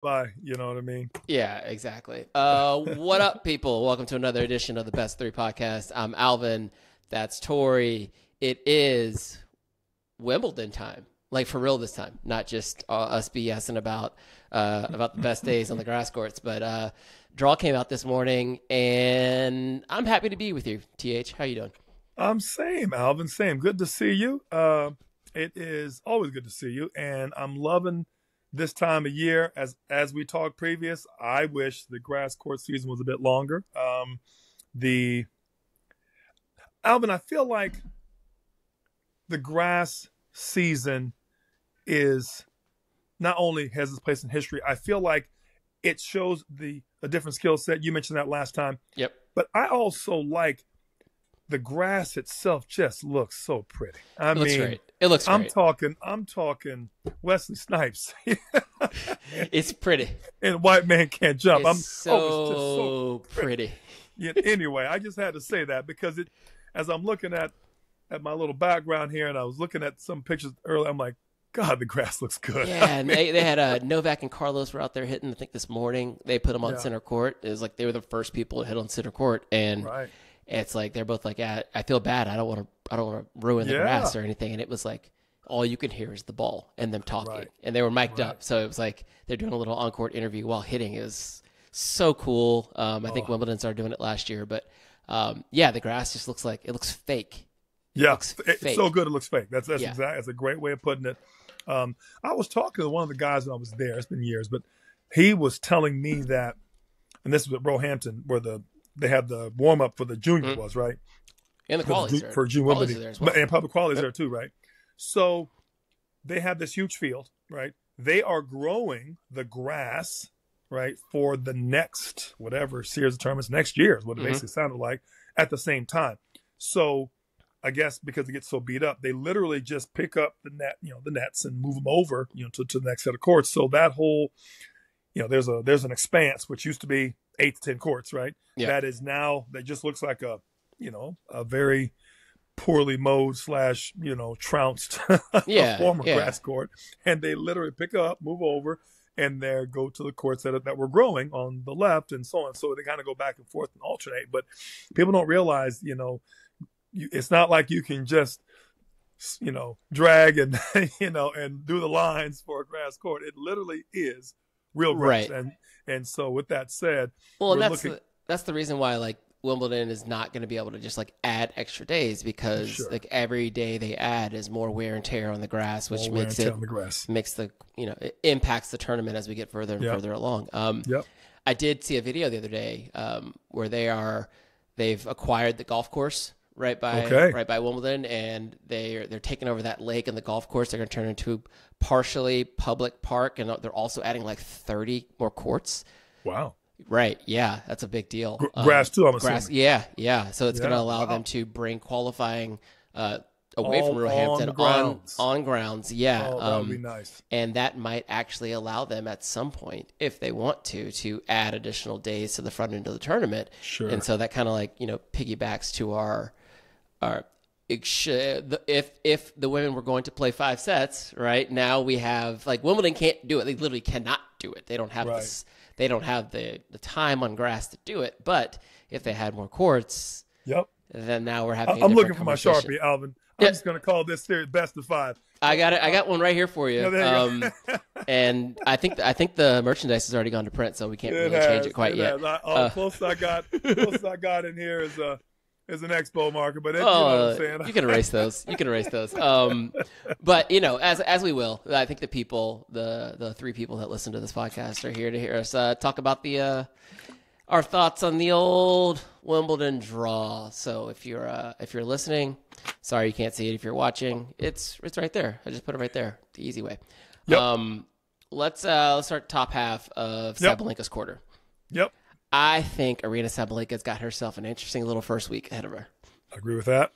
Bye. You know what I mean? Yeah, exactly. What up, people? Welcome to another edition of the Best Three Podcast. I'm Alvin. That's Tori. It is Wimbledon time, like for real this time, not just us BSing about the best days on the grass courts. But draw came out this morning, and I'm happy to be with you. Th, how you doing? I'm same, Alvin. Same. Good to see you. It is always good to see you, and I'm loving this time of year. As we talked previous, I wish the grass court season was a bit longer. The Alvin, I feel like the grass season is not only has its place in history. I feel like it shows the a different skill set. You mentioned that last time, Yep, but I also like the grass itself just looks so pretty. I it looks mean, great. It looks I'm great. talking, I'm talking Wesley Snipes It's pretty. and White Man Can't Jump. It's It's just so so pretty. pretty. Yeah, anyway, I just had to say that because as I'm looking at my little background here, and I was looking at some pictures earlier, I'm like, God, the grass looks good. Yeah, I and mean, they had Novak and Carlos were out there hitting. I think this morning they put them on yeah, center court. It was like they were the first people to hit on center court, and right, it's like they're both like, "Yeah, I feel bad. I don't want to ruin the yeah, grass or anything." And it was like all you could hear is the ball and them talking, right, and they were mic'd right. up. So it was like they're doing a little on-court interview while hitting. It was so cool. I think Oh, Wimbledon started doing it last year, but yeah, the grass just looks like it looks fake. It yeah, looks it's so fake. good it looks fake. Yeah. That's a great way of putting it. I was talking to one of the guys when I was there. It's been years, but he was telling me that, and this was at Roehampton, where they had the warm up for the juniors Mhm. was right And the qualities are for June qualities are Wimbledon, there as well. and public qualities Yep. there too, right? So they have this huge field, right? They are growing the grass, right, for the next whatever series of tournaments next year is what it Hmm. basically sounded like at the same time. So I guess because it gets so beat up, they literally just pick up the nets and move them over, to the next set of courts. So that whole, there's an expanse which used to be 8 to 10 courts, right? Yeah. That is now that just looks like a very poorly mowed slash trounced a Yeah. former Yeah. grass court, and they literally pick up, move over, and there go to the courts that were growing on the left and so on. So they kind of go back and forth and alternate. But people don't realize, it's not like you can just drag and and do the lines for a grass court. It literally is real grass. Right. And so with that said, Well, and we're that's looking that's the reason why like Wimbledon is not going to be able to just like add extra days because sure like every day they add is more wear and tear on the grass, more which wear and tear on the grass. makes the it impacts the tournament as we get further and Yep. further along. Yep. I did see a video the other day where they've acquired the golf course Okay. right by Wimbledon, and they're taking over that lake and the golf course. They're going to turn it into partially public park, and they're also adding like 30 more courts. Wow. Right. Yeah, that's a big deal. Grass too, I'm Grass. assuming. Yeah. Yeah. So it's going to Yeah. allow them Wow. to bring qualifying away from All on Roehampton the grounds. on grounds. Yeah. Oh, that would be nice. And that might actually allow them at some point, if they want to add additional days to the front end of the tournament. Sure. And so that kind of like piggybacks to our if the women were going to play 5 sets, right now we have like Wimbledon can't do it. They literally cannot do it. They don't have Right. this. They don't have the time on grass to do it. But if they had more courts, Yep. then now we're having. I'm A looking different for my conversation. Sharpie, Alvin. I'm Yeah, just going to call this series best of five. I got it. I got one right here for you. Yeah, there you go. And I think the merchandise has already gone to print, so we can't It really change has. it quite It yet. has. Closest I got in here is an expo marker, but you know what I'm saying. You can erase those. You can erase those. But as we will, I think the people, the three people that listen to this podcast are here to hear us talk about the our thoughts on the old Wimbledon draw. So if you're listening, sorry you can't see it. If you're watching, it's right there. I just put it right there, the easy way. Yep. Let's start top half of Yep. Sabalenka's quarter. Yep. I think Arena Sabalenka's got herself an interesting little first week ahead of her. I agree with that.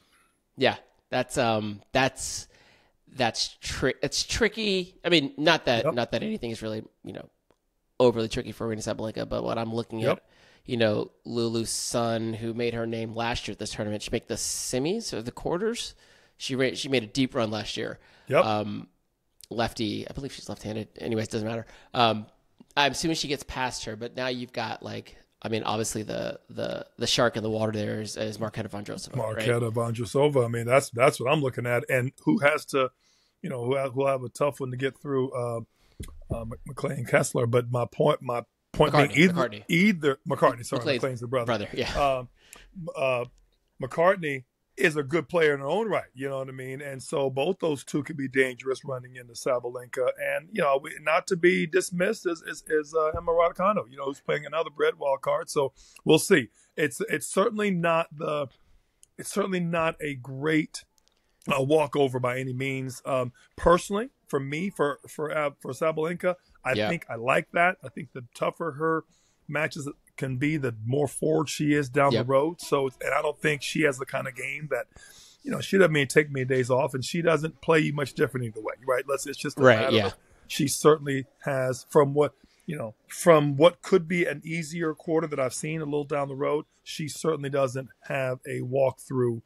Yeah, it's tricky. I mean, not that Yep. not that anything is really overly tricky for Arena Sabalenka, but what I'm looking Yep. at, Lulu's son, who made her name last year at this tournament, she made the semis or the quarters. She made a deep run last year. Yep. Lefty, I believe she's left-handed. Anyways, doesn't matter. I'm assuming she gets past her, but now you've got like, I mean, obviously the shark in the water there is Marketa Vondrousova. Marketa Vondrousova. I mean, that's what I'm looking at, and who has to, who'll have a tough one to get through McLean Kessler. But my point McCartney, being either McCartney. Sorry, McLean's the brother. Yeah. McCartney is a good player in her own right, you know what I mean? And so both those two could be dangerous running into Sabalenka. And, not to be dismissed is Emma Raducanu, who's playing another red wild card. So we'll see. It's certainly not a great walkover by any means. Personally, for me, for Sabalenka, I think I like that. I think the tougher her matches can be, the more forward she is down the road. So, and I don't think she has the kind of game that, she doesn't mean take many days off, and she doesn't play you much different either way, right? It's just a matter of, she certainly has, from what could be an easier quarter that I've seen a little down the road, she certainly doesn't have a walkthrough,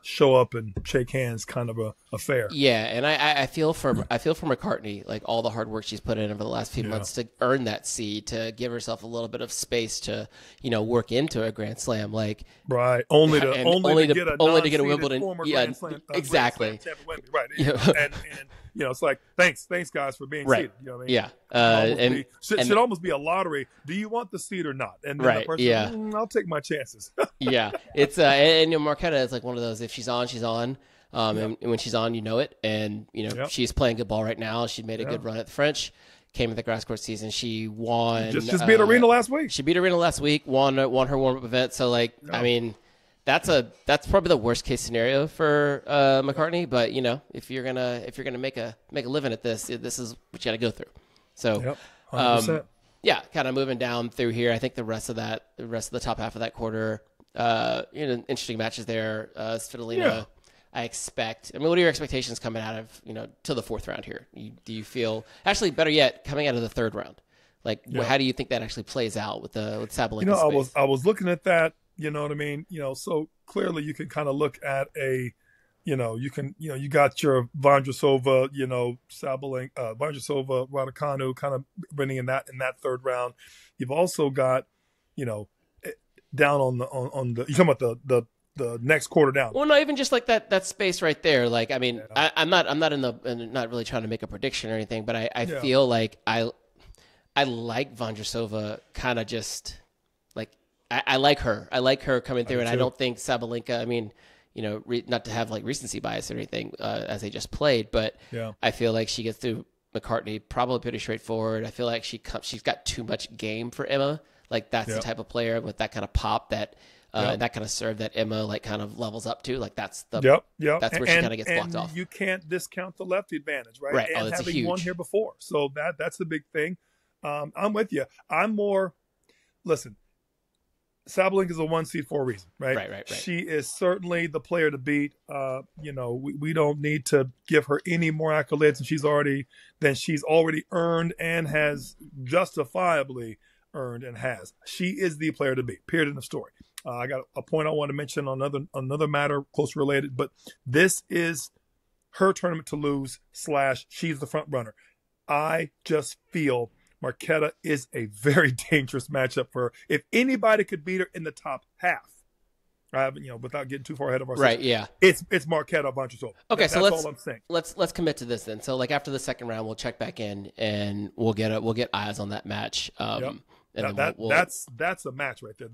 show up and shake hands kind of a affair. Yeah, and I feel for McCartney, like all the hard work she's put in over the last few months to earn that seed, to give herself a little bit of space to work into a Grand Slam, like right. Only to get a Wimbledon. Grand Slam, exactly. Right. And it's like thanks guys for being seated. You know what I mean? Yeah. Should almost be a lottery. Do you want the seed or not? And then the person, I'll take my chances. Yeah, it's and Marketa is like one of those. If she's on, she's on. And when she's on, it. And she's playing good ball right now. She made a good run at the French. Came at the grass court season. She won. Just beat Arena last week. She beat Arena last week. Won her warm up event. So I mean, that's probably the worst case scenario for McCartney. But if you're gonna make a living at this is what you got to go through. So 100%. Kind of moving down through here. I think the rest of the top half of that quarter, interesting matches there. Svitolina. Yeah. I expect. I mean, what are your expectations coming out of to the fourth round here? Do you feel, actually better yet, coming out of the third round? Like, how do you think that actually plays out with Sabalenka? I was looking at that. You know what I mean? So clearly you can kind of look at you got your Vondrousova, Sabalenka, Vondrousova, Raducanu kind of winning in that third round. You've also got, down on the you're talking about the next quarter down. Well, not even just like that space right there. Like, I mean, I'm not not really trying to make a prediction or anything, but I feel like I like Vondrousova kind of just like, I like her. I like her coming through, and I don't think Sabalenka, I mean, not to have like recency bias or anything as they just played, but I feel like she gets through McCartney probably pretty straightforward. I feel like she's got too much game for Emma. Like, that's the type of player with that kind of pop that that kind of serve that Emma like kind of levels up to. Like, that's the that's where she kind of gets blocked off. You can't discount the lefty advantage, right? Right. And that's having huge. won here before, so that's the big thing. I'm with you. Listen, Sabalenka is a 1 seed for a reason, right? Right. She is certainly the player to beat. We don't need to give her any more accolades than she's already earned and has justifiably earned and has. She is the player to beat. Period. In the story. I got a point I want to mention on another matter close related, but this is her tournament to lose / she's the front runner. I just feel Marketa is a very dangerous matchup for her. If anybody could beat her in the top half, without getting too far ahead of ourselves. Right, yeah. It's Marketa Vondrousova. Okay, that's all I'm saying. Let's commit to this then. So like after the second round, we'll check back in and we'll get eyes on that match. And that's a match right there.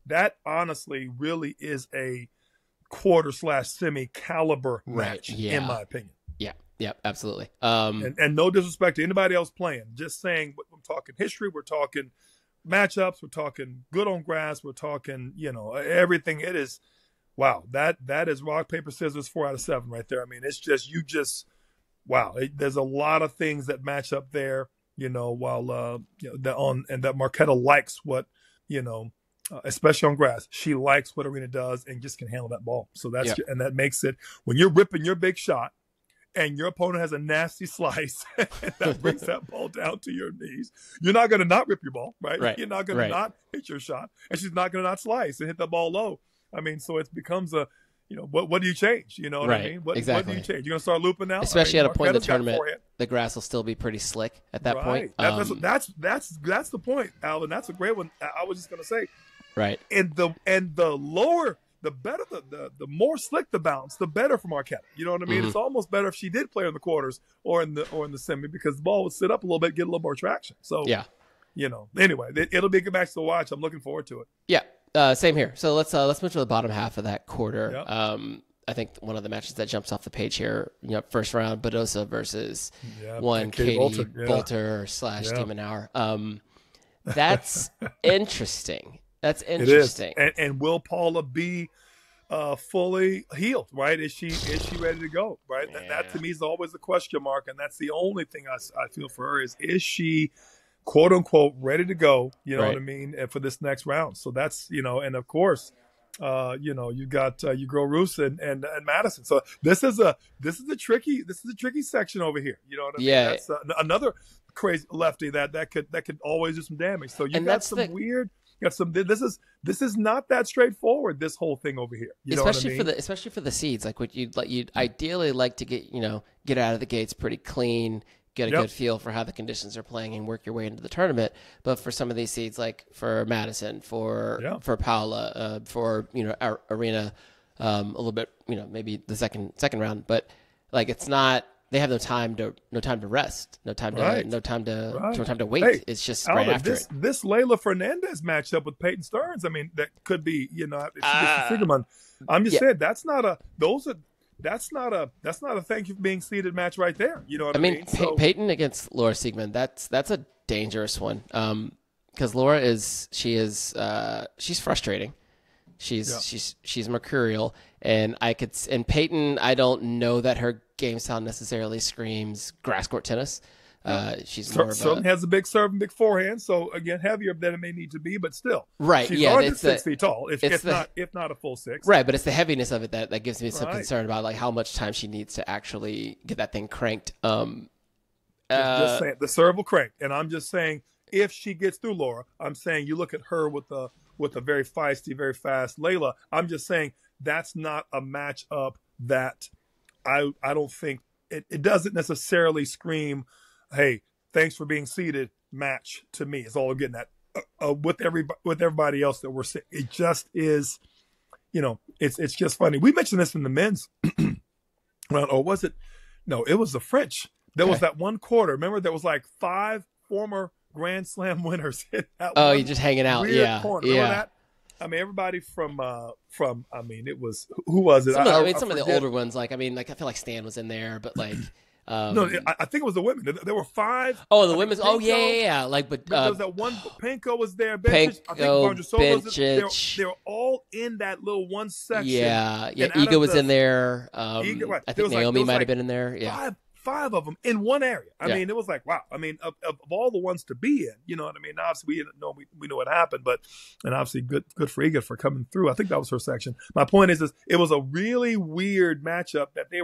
That honestly really is a quarter / semi caliber match, in my opinion. Yeah, absolutely. And no disrespect to anybody else playing. Just saying, we're talking history, we're talking matchups, we're talking good on grass, we're talking, everything. It is, wow, that is rock, paper, scissors, 4 out of 7 right there. I mean, it's just, wow. There's a lot of things that match up there, while, that Marketa likes what, especially on grass, she likes what Arena does and just can handle that ball. So and that makes it, when you're ripping your big shot, and your opponent has a nasty slice that brings that ball down to your knees, you're not going to not rip your ball, right? You're not going to not hit your shot, and she's not going to not slice and hit the ball low. I mean, so it becomes what do you change? You know what I mean? What Exactly. do you change? You're gonna start looping now, especially at a point in the Marquette's got tournament. forehand. The grass will still be pretty slick at that point. That's the point, Alvin. That's a great one. I was just gonna say, right. And the lower, the better, the more slick the bounce, the better for Marquette. You know what I mean? Mm-hmm. It's almost better if she did play in the quarters or in the semi, because the ball would sit up a little bit, get a little more traction. So yeah. Anyway, it'll be a good match to watch. I'm looking forward to it. Yeah, same here. So let's move to the bottom half of that quarter. Yep. I think one of the matches that jumps off the page here, first round, Badosa versus Katie Bolter / de Minaur. That's interesting. That's interesting. It is. And will Paula be fully healed? Right? Is she ready to go? Right? Yeah. That to me is always a question mark, and that's the only thing I feel for her is she, quote unquote, ready to go? You know right. what I mean? And for this next round. So that's and of course. You got your girl Roos and Madison. So this is a tricky section over here. You know what I mean? Yeah. That's another crazy lefty that could always do some damage. So you got some weird. You got some. This is not that straightforward. This whole thing over here. You especially know what I mean? especially for the seeds. Like what you'd ideally like to get out of the gates pretty clean. Get a good feel for how the conditions are playing and work your way into the tournament. But for some of these seeds, like for Madison, for Paula, for Arena, a little bit, maybe the second round. But like it's not. They have no time to rest, no time to wait. Hey, it's just Alvin, right after it. This Leylah Fernandez matchup with Peyton Stearns. I mean, that could be. If she gets the Siegerman, I'm just saying that's not a thank you for being seeded match right there. You know what I mean? Peyton against Laura Siegemund, that's a dangerous one. Because Laura she's frustrating. She's mercurial, and Peyton, I don't know that her game style necessarily screams grass court tennis. She's more of certainly has a big serve and big forehand, so again heavier than it may need to be, but still, right? She's Yeah, it's 6 feet tall. If not a full 6, right? But it's the heaviness of it that gives me some concern about like how much time she needs to actually get that thing cranked. Just saying, the serve will crank, and I'm just saying if she gets through Laura, I'm saying you look at her with a very feisty, very fast Leylah. I'm just saying that's not a matchup that I don't think it doesn't necessarily scream, hey, thanks for being seated match to me. It's all I'm getting at with everybody else that we're seeing. It just is, it's just funny. We mentioned this in the men's round, or was it? No, it was the French. There was that one quarter. Remember, there was like 5 former Grand Slam winners in that you're just hanging out. Yeah. Corner. Remember that? I mean, everybody from it was, who was it? Some of the older ones, I feel like Stan was in there, but like, no, I think it was the women. There were 5. Oh, the women's. Oh, yeah. Like, but there was that one. Panko was there. Panko, I think Vondrousova was there. They were all in that little one section. Yeah. Iga was in there. Iga, right. I think Naomi might have been in there. Yeah. 5 of them in one area. I mean, it was like, wow. I mean, of all the ones to be in, you know what I mean? Obviously, we know what happened, and obviously good for Iga for coming through. I think that was her section. My point is it was a really weird matchup that they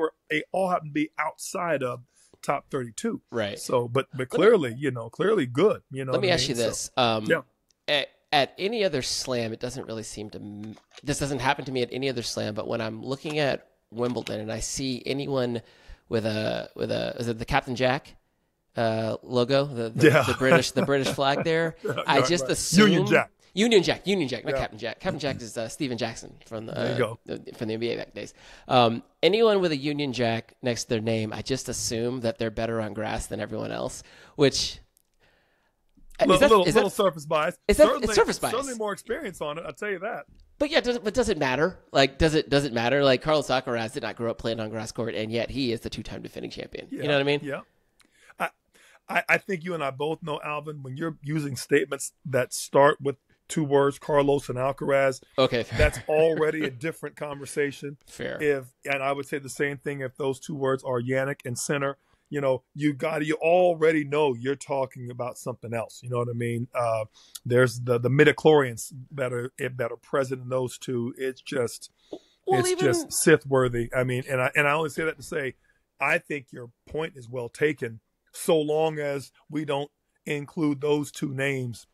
all happened to be outside of top 32. Right. So, but clearly, clearly good. Let me ask you this. At any other slam, it doesn't really seem to. This doesn't happen to me at any other slam, but when I'm looking at Wimbledon and I see anyone with is it the Captain Jack logo, the British flag there? I just assume Union Jack, not Captain Jack. Captain Jack is Steven Jackson from the NBA back days. Anyone with a Union Jack next to their name, I just assume that they're better on grass than everyone else, which. Little surface bias. It's surface bias. Certainly more experience on it. I'll tell you that. But yeah, does it matter? Like, does it matter? Like, Carlos Alcaraz did not grow up playing on grass court, and yet he is the 2-time defending champion. Yeah, you know what I mean? Yeah. I think you and I both know, Alvin, when you're using statements that start with 2 words, Carlos and Alcaraz, okay, that's already a different conversation. Fair. And I would say the same thing if those 2 words are Yannick and Sinner. You already know you're talking about something else. You know what I mean? There's the midichlorians that are present in those 2. It's just just Sith worthy. I mean, and I only say that to say, I think your point is well taken, so long as we don't include those 2 names,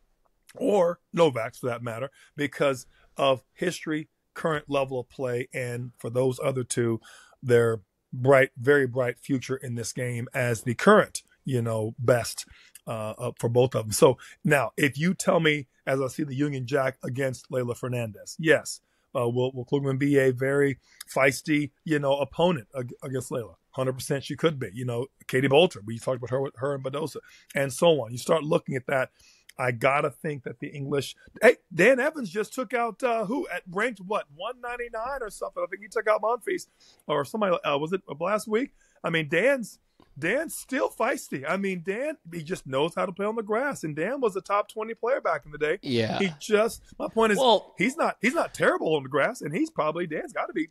or Novak's for that matter, because of history, current level of play, and for those other two, their bright, very bright future in this game as the current, best for both of them. So now, if you tell me, as I see the Union Jack against Leylah Fernandez, yes, will Klugerman be a very feisty, opponent against Leylah? 100% she could be. Katie Bolter, we talked about her and Badosa, and so on. You start looking at that. I gotta think that the English. Hey, Dan Evans just took out who at ranked 199 or something. I think he took out Monfils or somebody. Was it last week? I mean, Dan's still feisty. I mean, Dan, he just knows how to play on the grass, and Dan was a top 20 player back in the day. Yeah. My point is, he's not terrible on the grass, and Dan's got to be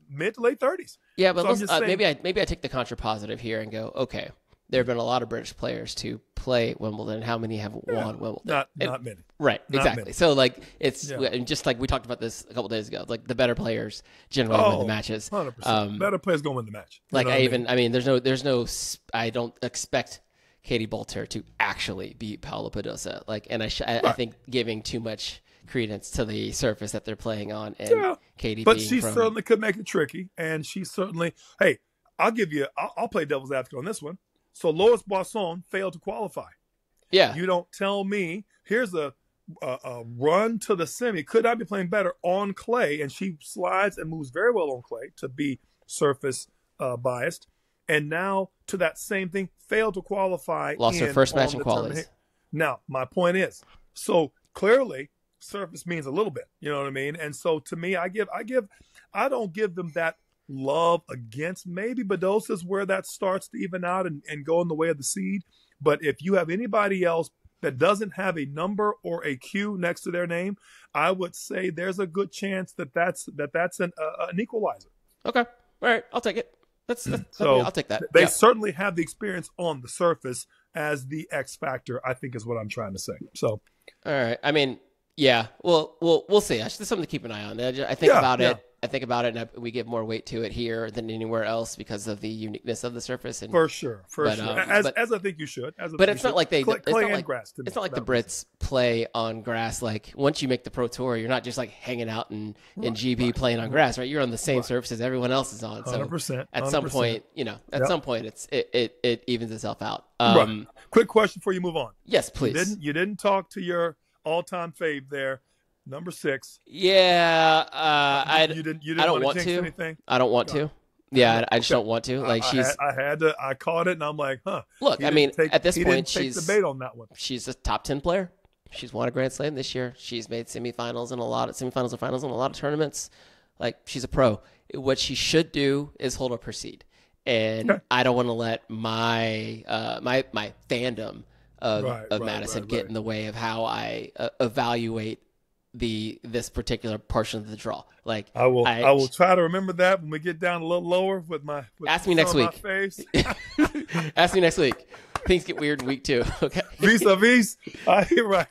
mid to late 30s. Yeah, but so maybe I take the contrapositive here and go, okay, there have been a lot of British players to play Wimbledon. How many have won Wimbledon? Not many. Right, not exactly. Many. So it's just like we talked about this a couple days ago. Like the better players generally win the matches. 100%. Better players gonna win the match. There's no. I don't expect Katie Bolter to actually beat Paula Badosa. I think giving too much credence to the surface that they're playing on, and Katie. But she certainly could make it tricky, and she certainly. Hey, I'll play devil's advocate on this one. So Lois Boisson failed to qualify. Yeah. You don't tell me, here's a run to the semi. Could I be playing better on clay? And she slides and moves very well on clay to be surface biased. And now to that same thing, failed to qualify. Lost her first match in qualies. Now, my point is, so clearly surface means a little bit. You know what I mean? And so to me, I don't give them that love against. Maybe Badosa's where that starts to even out and go in the way of the seed. But if you have anybody else that doesn't have a number or a Q next to their name, I would say there's a good chance that's an equalizer. Okay. All right. I'll take it. I'll take that. They certainly have the experience on the surface as the X factor, I think is what I'm trying to say. So, all right. I mean, yeah, we'll see. That's something to keep an eye on. I think about it. I think about it, and we give more weight to it here than anywhere else because of the uniqueness of the surface. And, for sure. As I think you should. But it's not like clay and grass. It's not like the Brits play on grass. Like once you make the Pro Tour, you're not just like hanging out in GB playing on grass, right? You're on the same surfaces everyone else is on. So 100%. At some point, some point, it evens itself out. Quick question before you move on. Yes, please. You didn't talk to your all-time fave there. Number 6. Yeah, I don't want to. Anything? I don't want to. Yeah, I just don't want to. Like I caught it, and I'm like, huh. Look, I mean, at this point, she's debate on that one. She's a top 10 player. She's won a Grand Slam this year. She's made semifinals and finals in a lot of tournaments. Like she's a pro. What she should do is hold up her seed, and I don't want to let my my fandom of Madison get in the way of how I evaluate this particular portion of the draw. Like I will try to remember that when we get down a little lower with ask me next week. Ask me next week. Things get weird in week 2. Okay. Vis-a-vis. Right.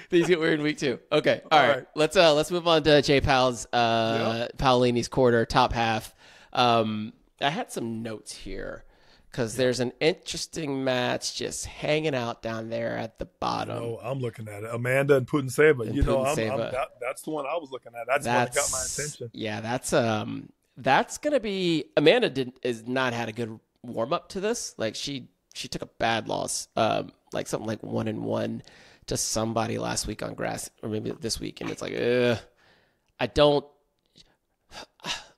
Things get weird in week 2. Okay. All right. Let's move on to Jay Powell's Paolini's quarter top half. I had some notes here. Because there's an interesting match just hanging out down there at the bottom. I'm looking at it. Amanda and Putintseva. That's the one I was looking at. That's the one that got my attention. Yeah, that's going to be – Amanda has not had a good warm-up to this. Like, she took a bad loss, like something like 1-1 to somebody last week on grass, or maybe this week. And it's like, I don't –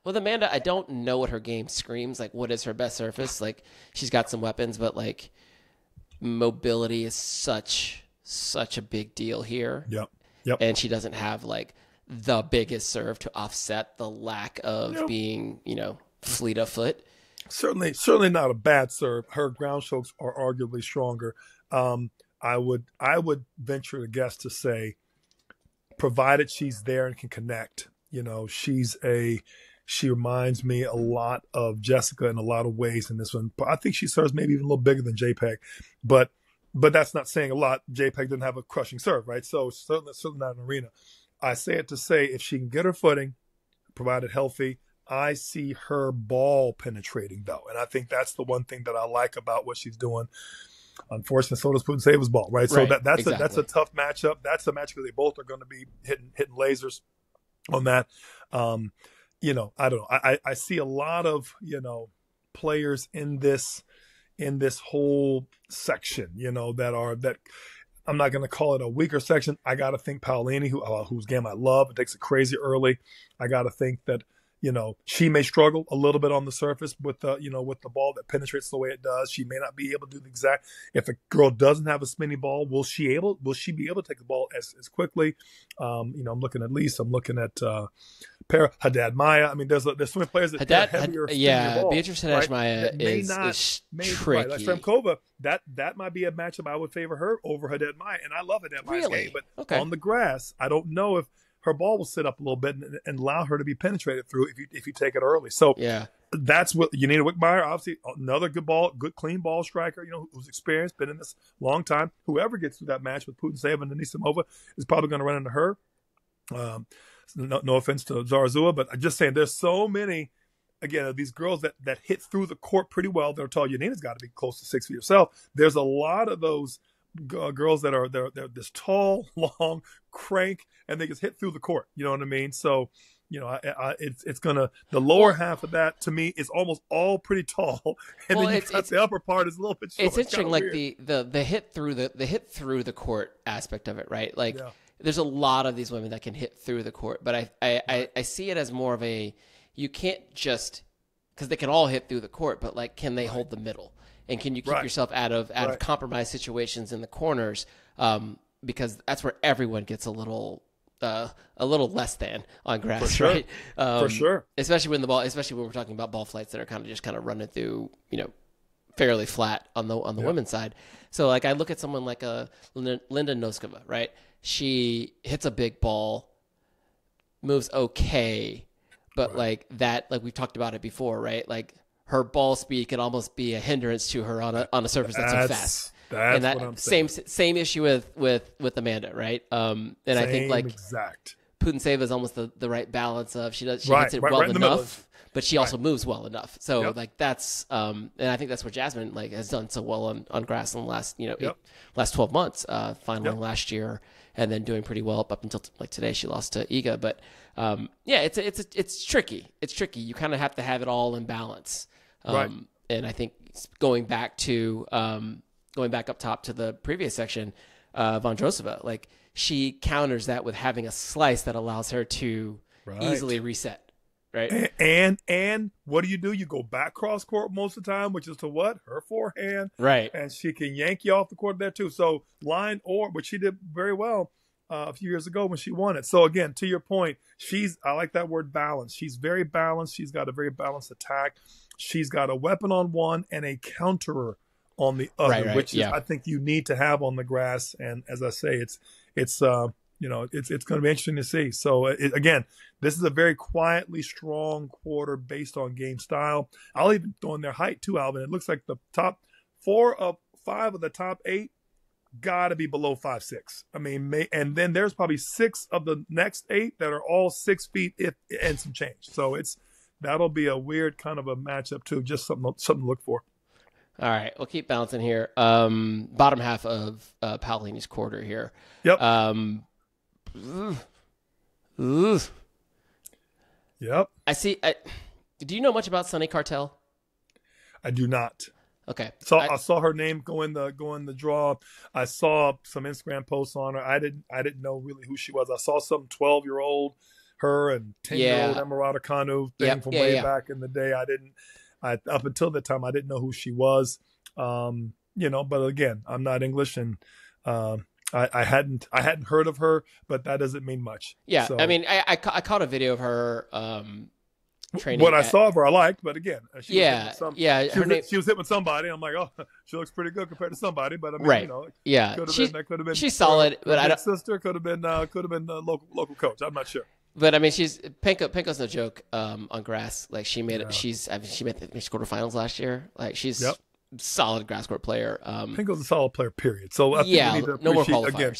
with Amanda, I don't know what her game screams. Like, what is her best surface? Like, she's got some weapons, but like, mobility is such a big deal here. Yep. And she doesn't have like the biggest serve to offset the lack of being, fleet of foot. Certainly not a bad serve. Her ground strokes are arguably stronger. I would venture to guess to say, provided she's there and can connect. She reminds me a lot of Jessica in a lot of ways in this one. I think she serves maybe even a little bigger than JPEG, but that's not saying a lot. JPEG didn't have a crushing serve, right? So certainly not an arena. I say it to say if she can get her footing, provided healthy, I see her ball penetrating though, and I think that's the one thing that I like about what she's doing. Unfortunately, so does Putintseva ball, right? So that's a tough matchup. That's a matchup because they both are going to be hitting lasers. on that. I don't know. I see a lot of, players in this whole section, that I'm not going to call it a weaker section. I got to think Paolini, whose game I love, it takes it crazy early. I got to think that, she may struggle a little bit on the surface with the ball that penetrates the way it does. She may not be able to do the exact. If a girl doesn't have a spinning ball, will she be able to take the ball as quickly? I'm looking at Lisa. I'm looking at Haddad Maya. I mean, there's so many players that have heavier. Yeah, ball, Beatrice Haddad Maya is tricky. Right, like Fremkova, that might be a matchup I would favor her over Haddad Maya, and I love Haddad Maya's game, but on the grass, I don't know if her ball will sit up a little bit and allow her to be penetrated through if you take it early. So that's what you need. A Wickmeyer, obviously, another good clean ball striker, who's experienced, been in this long time. Whoever gets through that match with Putintseva and Anisimova is probably going to run into her. No offense to Zarazua, but I'm just saying there's so many, again, of these girls that hit through the court pretty well. They're tall. Yanina's got to be close to 6 feet herself. There's a lot of those girls that are they're this tall, long crank, and they just hit through the court. You know what I mean? So, it's gonna, the lower half of that to me is almost all pretty tall, and then the upper part is a little bit short. It's interesting, like the hit through the court aspect of it, right? Like there's a lot of these women that can hit through the court, but I see it as more of a, you can't just, because they can all hit through the court, but like, can they hold the middle? And can you keep yourself out of compromised situations in the corners? Because that's where everyone gets a little less than on grass, for sure. Right? For sure. Especially when we're talking about ball flights that are kind of running through, fairly flat on the women's side. So like I look at someone like a Linda Noskova, right? She hits a big ball, moves okay, but like we've talked about it before, right? Like her ball speed can almost be a hindrance to her on a surface that's so fast. That's what I'm saying. Same issue with Amanda, right? And I think like exact. Putintseva is almost the right balance of she hits it well enough, but she also moves well enough. So like that's and I think that's what Jasmine like has done so well on grass in the last last 12 months. Finally last year, and then doing pretty well up until like today. She lost to Iga, but it's tricky. It's tricky. You kind of have to have it all in balance. And I think going back up top to the previous section, Vondrousova, like she counters that with having a slice that allows her to easily reset. Right. And what do? You go back cross court most of the time, which is to what? Her forehand. Right. And she can yank you off the court there too. So which she did very well a few years ago when she won it. So again, to your point, I like that word balance. She's very balanced. She's got a very balanced attack. She's got a weapon on one and a counterer on the other, which is, I think you need to have on the grass. And as I say, it's going to be interesting to see. So again, this is a very quietly strong quarter based on game style. I'll even throw in their height too, Alvin. It looks like the top 4 of 5 of the top 8 got to be below 5'6". I mean, and then there's probably 6 of the next 8 that are all 6 feet and some change. So that'll be a weird kind of a matchup too. Just something to look for. All right, we'll keep bouncing here. Bottom half of Paolini's quarter here. Yep. Yep. I see. Do you know much about Sunny Cartel? I do not. Okay. So I saw her name go in the draw. I saw some Instagram posts on her. I didn't know really who she was. I saw some 12-year-old, her and 10-year-old Emma Raducanu thing from way back in the day. Up until that time, I didn't know who she was. But again, I'm not English, and I hadn't heard of her, but that doesn't mean much. Yeah, so, I mean, I caught a video of her training. What I saw of her, I liked, but again, she was hit with somebody. I'm like, oh, she looks pretty good compared to somebody. But I mean, that could have been she's solid. But I don't. Sister could have been the local coach. I'm not sure. But I mean, Penko's no joke on grass. Like she made it. She made the quarterfinals last year. Like she's solid grass court player. Penko's a solid player. Period. So I think we need to no more appreciate again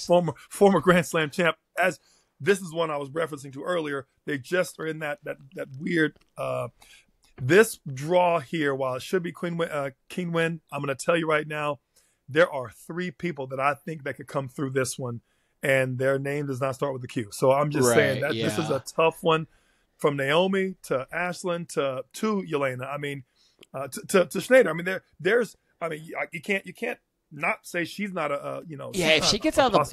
former Grand Slam champ. As this is one I was referencing to earlier. They just are in that weird. This draw here, while it should be King Win, I'm going to tell you right now, there are 3 people that I think that could come through this one and their name does not start with a Q. So I'm just saying that this is a tough one from Naomi to Ashlyn to Yelena. I mean, to Schneider. I mean, there's. I mean, you can't not say she's not a if she gets out of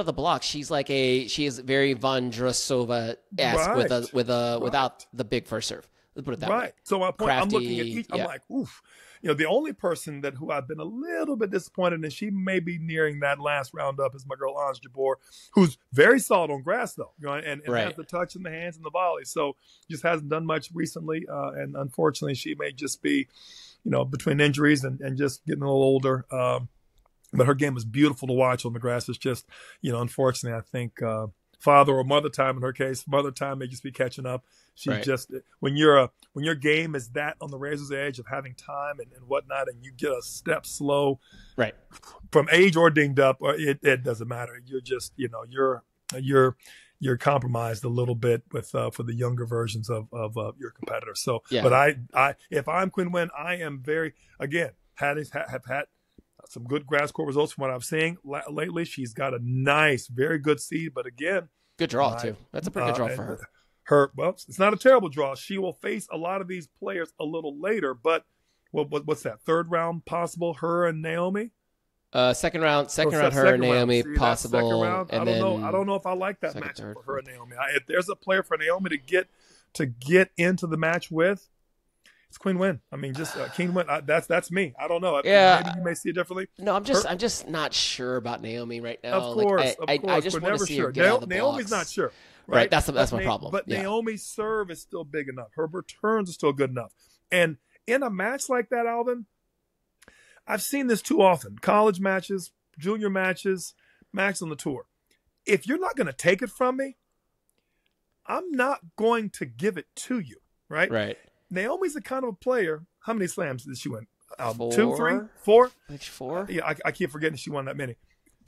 the block, she is very Vondrasova esque without the big first serve. Let's put it that way. So my point, Crafty, I'm looking at each. I'm like, oof. The only person who I've been a little bit disappointed in, she may be nearing that last round up, is my girl Ons Jabeur, who's very solid on grass though, and has the touch in the hands and the volley. So just hasn't done much recently, and unfortunately, she may just be, between injuries and just getting a little older. But her game is beautiful to watch on the grass. It's just, unfortunately, I think father or mother time in her case, mother time may just be catching up. She's just, when your game is that on the razor's edge of having time and whatnot, and you get a step slow, right, from age or dinged up, or it doesn't matter. You're just, you're compromised a little bit with for the younger versions of your competitors. So, but I if I'm Quinn Nguyen, I am very, again, have had some good grass court results from what I'm seeing lately. She's got a nice, very good seed, but again, good draw too. That's a pretty good draw for her. Well, it's not a terrible draw. She will face a lot of these players a little later, but what's that, third round possible? Her and Naomi. Second round, her and Naomi possible. Second round, and I don't know if I like that match for her and Naomi. If there's a player for Naomi to get into the match with, it's Quinn Nguyen. I mean, just Quinn Nguyen. That's me. I don't know. Yeah, maybe you may see it differently. No, I'm just not sure about Naomi right now. Of course, I just want to see her get out of the Naomi's blocks. Not sure. Right, that's my problem. But Naomi's serve is still big enough. Her returns are still good enough. And in a match like that, Alvin, I've seen this too often. College matches, junior matches, matches on the tour. If you're not going to take it from me, I'm not going to give it to you. Right? Right. Naomi's the kind of a player. How many slams did she win? 4? 2, 3, 4? Which 4? Yeah, I keep forgetting she won that many.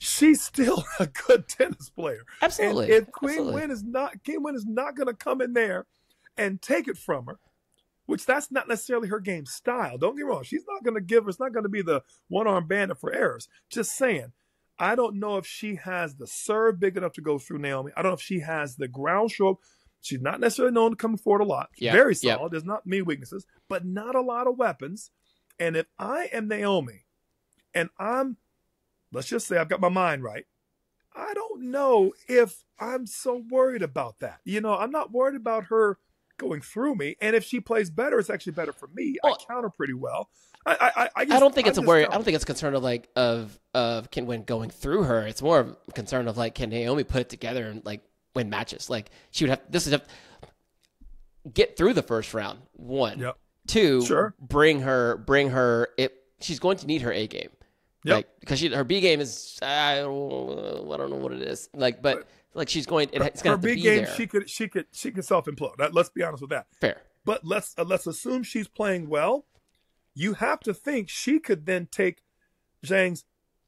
She's still a good tennis player. Absolutely. And if Quinn Nguyen is not going to come in there and take it from her, which that's not necessarily her game style. Don't get me wrong. She's not going to give her. It's not going to be the one-arm bandit for errors. Just saying. I don't know if she has the serve big enough to go through Naomi. I don't know if she has the ground stroke. She's not necessarily known to come forward a lot. Very solid. There's not many weaknesses, but not a lot of weapons. And if I am Naomi and let's just say I've got my mind right, I don't know if I'm so worried about that. I'm not worried about her going through me. And if she plays better, it's actually better for me. I counter pretty well. I don't think it's a worry. I don't think it's a concern of Quinn Nguyen going through her. It's more of a concern of can Naomi put it together and win matches. She would have get through the first round. 1. Yep. 2, bring her she's going to need her A game. Yep. Because her B game is I don't know what it is. But she's going. It's going to be there. Her B game, she could self-implode. Let's be honest with that. Fair. But let's assume she's playing well. You have to think she could then take Zhang's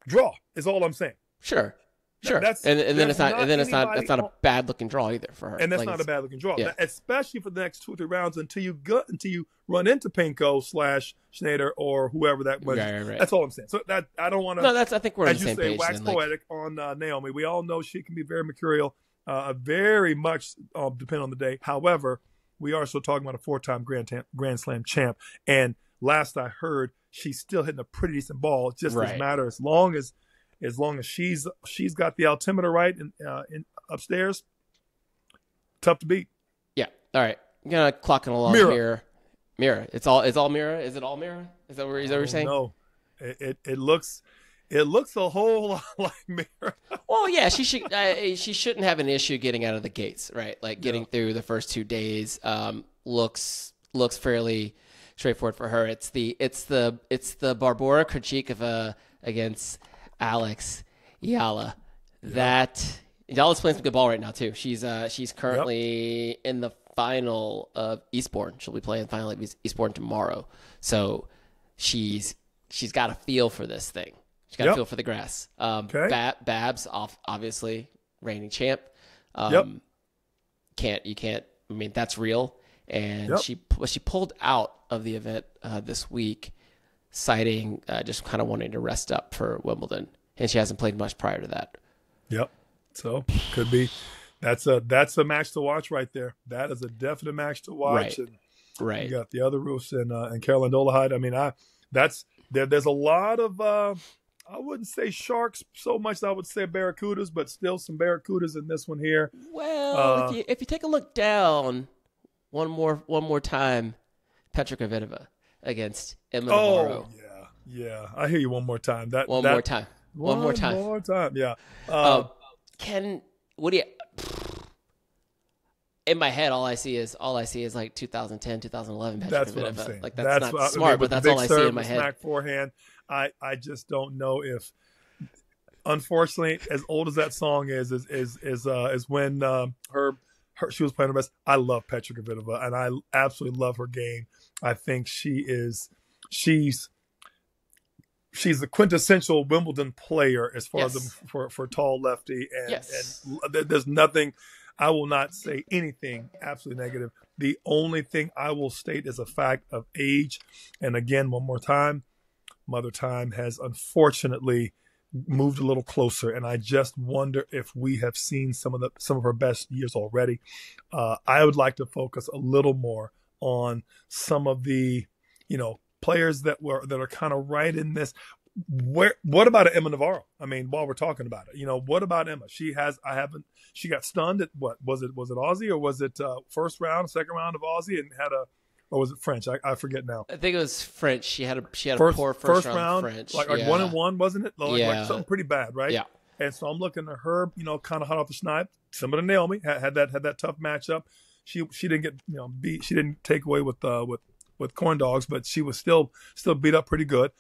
draw. Is all I'm saying. Sure. And then it's not a bad looking draw either for her. And that's not a bad looking draw, especially for the next 2 or 3 rounds until you run into Pinko / Schneider or whoever that was. Right. That's all I'm saying. So that I don't want to. No, I think we're on the same page. Wax poetic on Naomi. We all know she can be very mercurial, very much depending on the day. However, we are still talking about a 4-time Grand Slam champ, and last I heard, she's still hitting a pretty decent ball. It just doesn't matter as long as she's got the altimeter right in upstairs. Tough to beat. Yeah. All right. I'm gonna clocking along here. Mira. It's all Mira. Is it all Mira? Is that what you're saying? No. It looks a whole lot like Mira. Well, yeah. She shouldn't have an issue getting out of the gates, right? Getting through the first 2 days. Looks fairly straightforward for her. It's the Barbora Krejcikova against Alex Yala. Yala's playing some good ball right now too. She's currently in the final of Eastbourne. She'll be playing the final of Eastbourne tomorrow. So she's got a feel for this thing. She's got a feel for the grass. Babs obviously reigning champ. You can't. I mean, that's real. And she pulled out of the event this week, citing just kind of wanting to rest up for Wimbledon, and she hasn't played much prior to that. Yep. So could be that's a match to watch right there. That is a definite match to watch. Right. And Right. you got the other Roofs and Caroline Dolehide. I mean, there's a lot of I wouldn't say sharks so much as I would say barracudas, but still some barracudas in this one here. Well, if you take a look down one more time, Petra Kvitova against Emma Navarro. Yeah. I hear you one more time. One more time. Yeah. What do you? In my head, all I see is like 2010, 2011 Petra That's Kvitova. what I'm saying. Like that's not smart, but that's all I see in my head. Smack forehand. I just don't know if. Unfortunately, as old as that song is when she was playing her best. I love Petra Kvitova, and I absolutely love her game. I think she's the quintessential Wimbledon player as far as for tall lefty, and there's nothing. I will not say anything absolutely negative. The only thing I will state is a fact of age, and again, one more time, Mother Time has unfortunately moved a little closer, and I just wonder if we have seen some of her best years already. I would like to focus a little more on some of the, players that are kind of right in this. What about Emma Navarro? I mean, while we're talking about it, what about Emma? She got stunned at what was it Aussie, or was it second round of Aussie, and or was it French? I forget now. I think it was French. She had a poor first round French. Like 1-1, wasn't it? Like something pretty bad, right? Yeah. And so I'm looking at her, kind of hot off the schneid. Similar to Naomi, had that tough matchup. She didn't get beat. She didn't take away with corn dogs, but she was still beat up pretty good.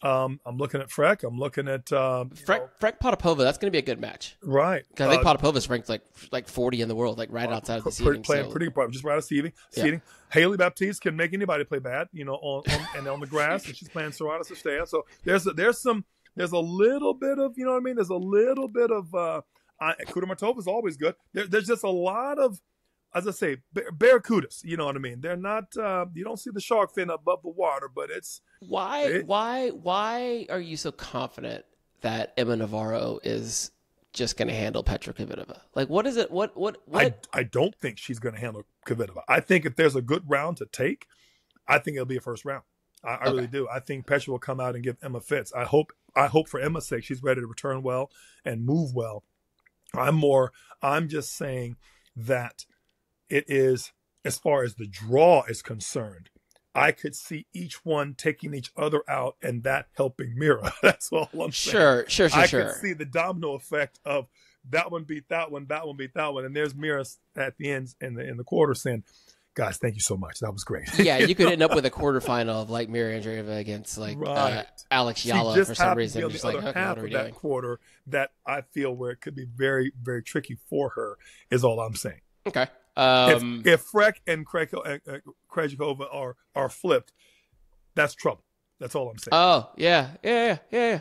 I'm looking at Freck. I'm looking at Freck Potapova. That's going to be a good match, right? I think Potapova's ranked like 40 in the world, like right outside of the seeding. Playing pretty bright, just right of seeding. Haley Baptiste can make anybody play bad, on the grass, and she's playing Sorana Cirstea. So there's a little bit of, There's a little bit of Kudermetova is always good. There's just a lot of, as I say, barracudas. You know what I mean? They're not. You don't see the shark fin above the water, but it's why are you so confident that Emma Navarro is just going to handle Petra Kvitova? Like, what is it? What? I don't think she's going to handle Kvitova. I think if there's a good round to take, I think it'll be a first round. I really do. I think Petra will come out and give Emma fits. I hope for Emma's sake she's ready to return well and move well. I'm just saying that it is, as far as the draw is concerned, I could see each one taking each other out and that helping Mira. That's all I'm saying. Sure. I could see the domino effect of that one beat that one beat that one, and there's Mira at the end in the quarter saying, guys, thank you so much. That was great. Yeah, you could end up with a quarterfinal of like Mira Andreeva against Alex Yala for some reason. Just the other half of that quarter that I feel where it could be very, very tricky for her is all I'm saying. Okay. If Freck and Krejcikova are flipped, that's trouble. That's all I'm saying. Oh, yeah.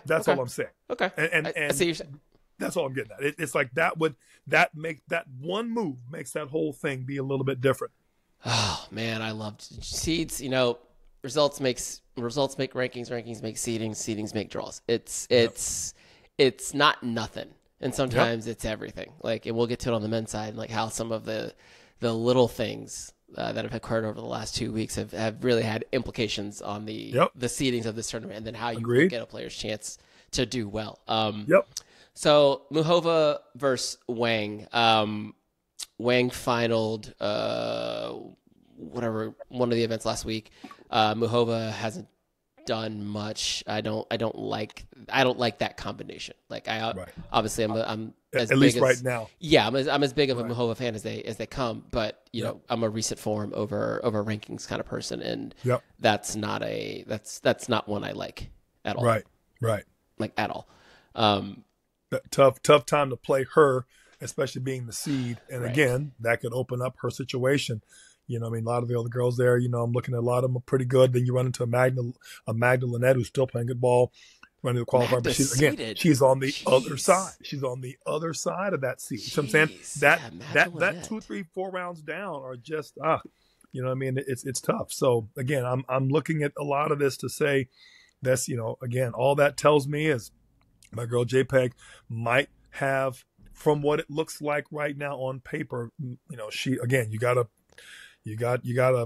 That's all I'm saying. Okay. And I see you're saying. That's all I'm getting at. It's like that one move makes that whole thing be a little bit different. Oh man, I loved seeds. Results make rankings. Rankings make seedings. Seedings make draws. It's not nothing, and sometimes it's everything. Like, and we'll get to it on the men's side, like how some of the little things that have occurred over the last 2 weeks have really had implications on the seedings of this tournament, and then how you get a player's chance to do well. So Muchova versus Wang. Wang finaled one of the events last week. Muchova hasn't done much. I don't like that combination. Like obviously I'm as at big least as, right now. Yeah, I'm as big of a Muchova fan as they come, but I'm a recent form over rankings kind of person, and that's not one I like at all. Right. Like at all. Tough time to play her, especially being the seed. And again, that could open up her situation. A lot of the other girls there, I'm looking at a lot of them are pretty good. Then you run into a Magda Linette who's still playing good ball, running the qualifier. But she's on the other side. She's on the other side of that seed. You know what I'm saying? That 2, 3, 4 rounds down are just, it's tough. So again, I'm looking at a lot of this to say this, again, all that tells me is my girl JPEG might have from what it looks like right now on paper, she, again, you got a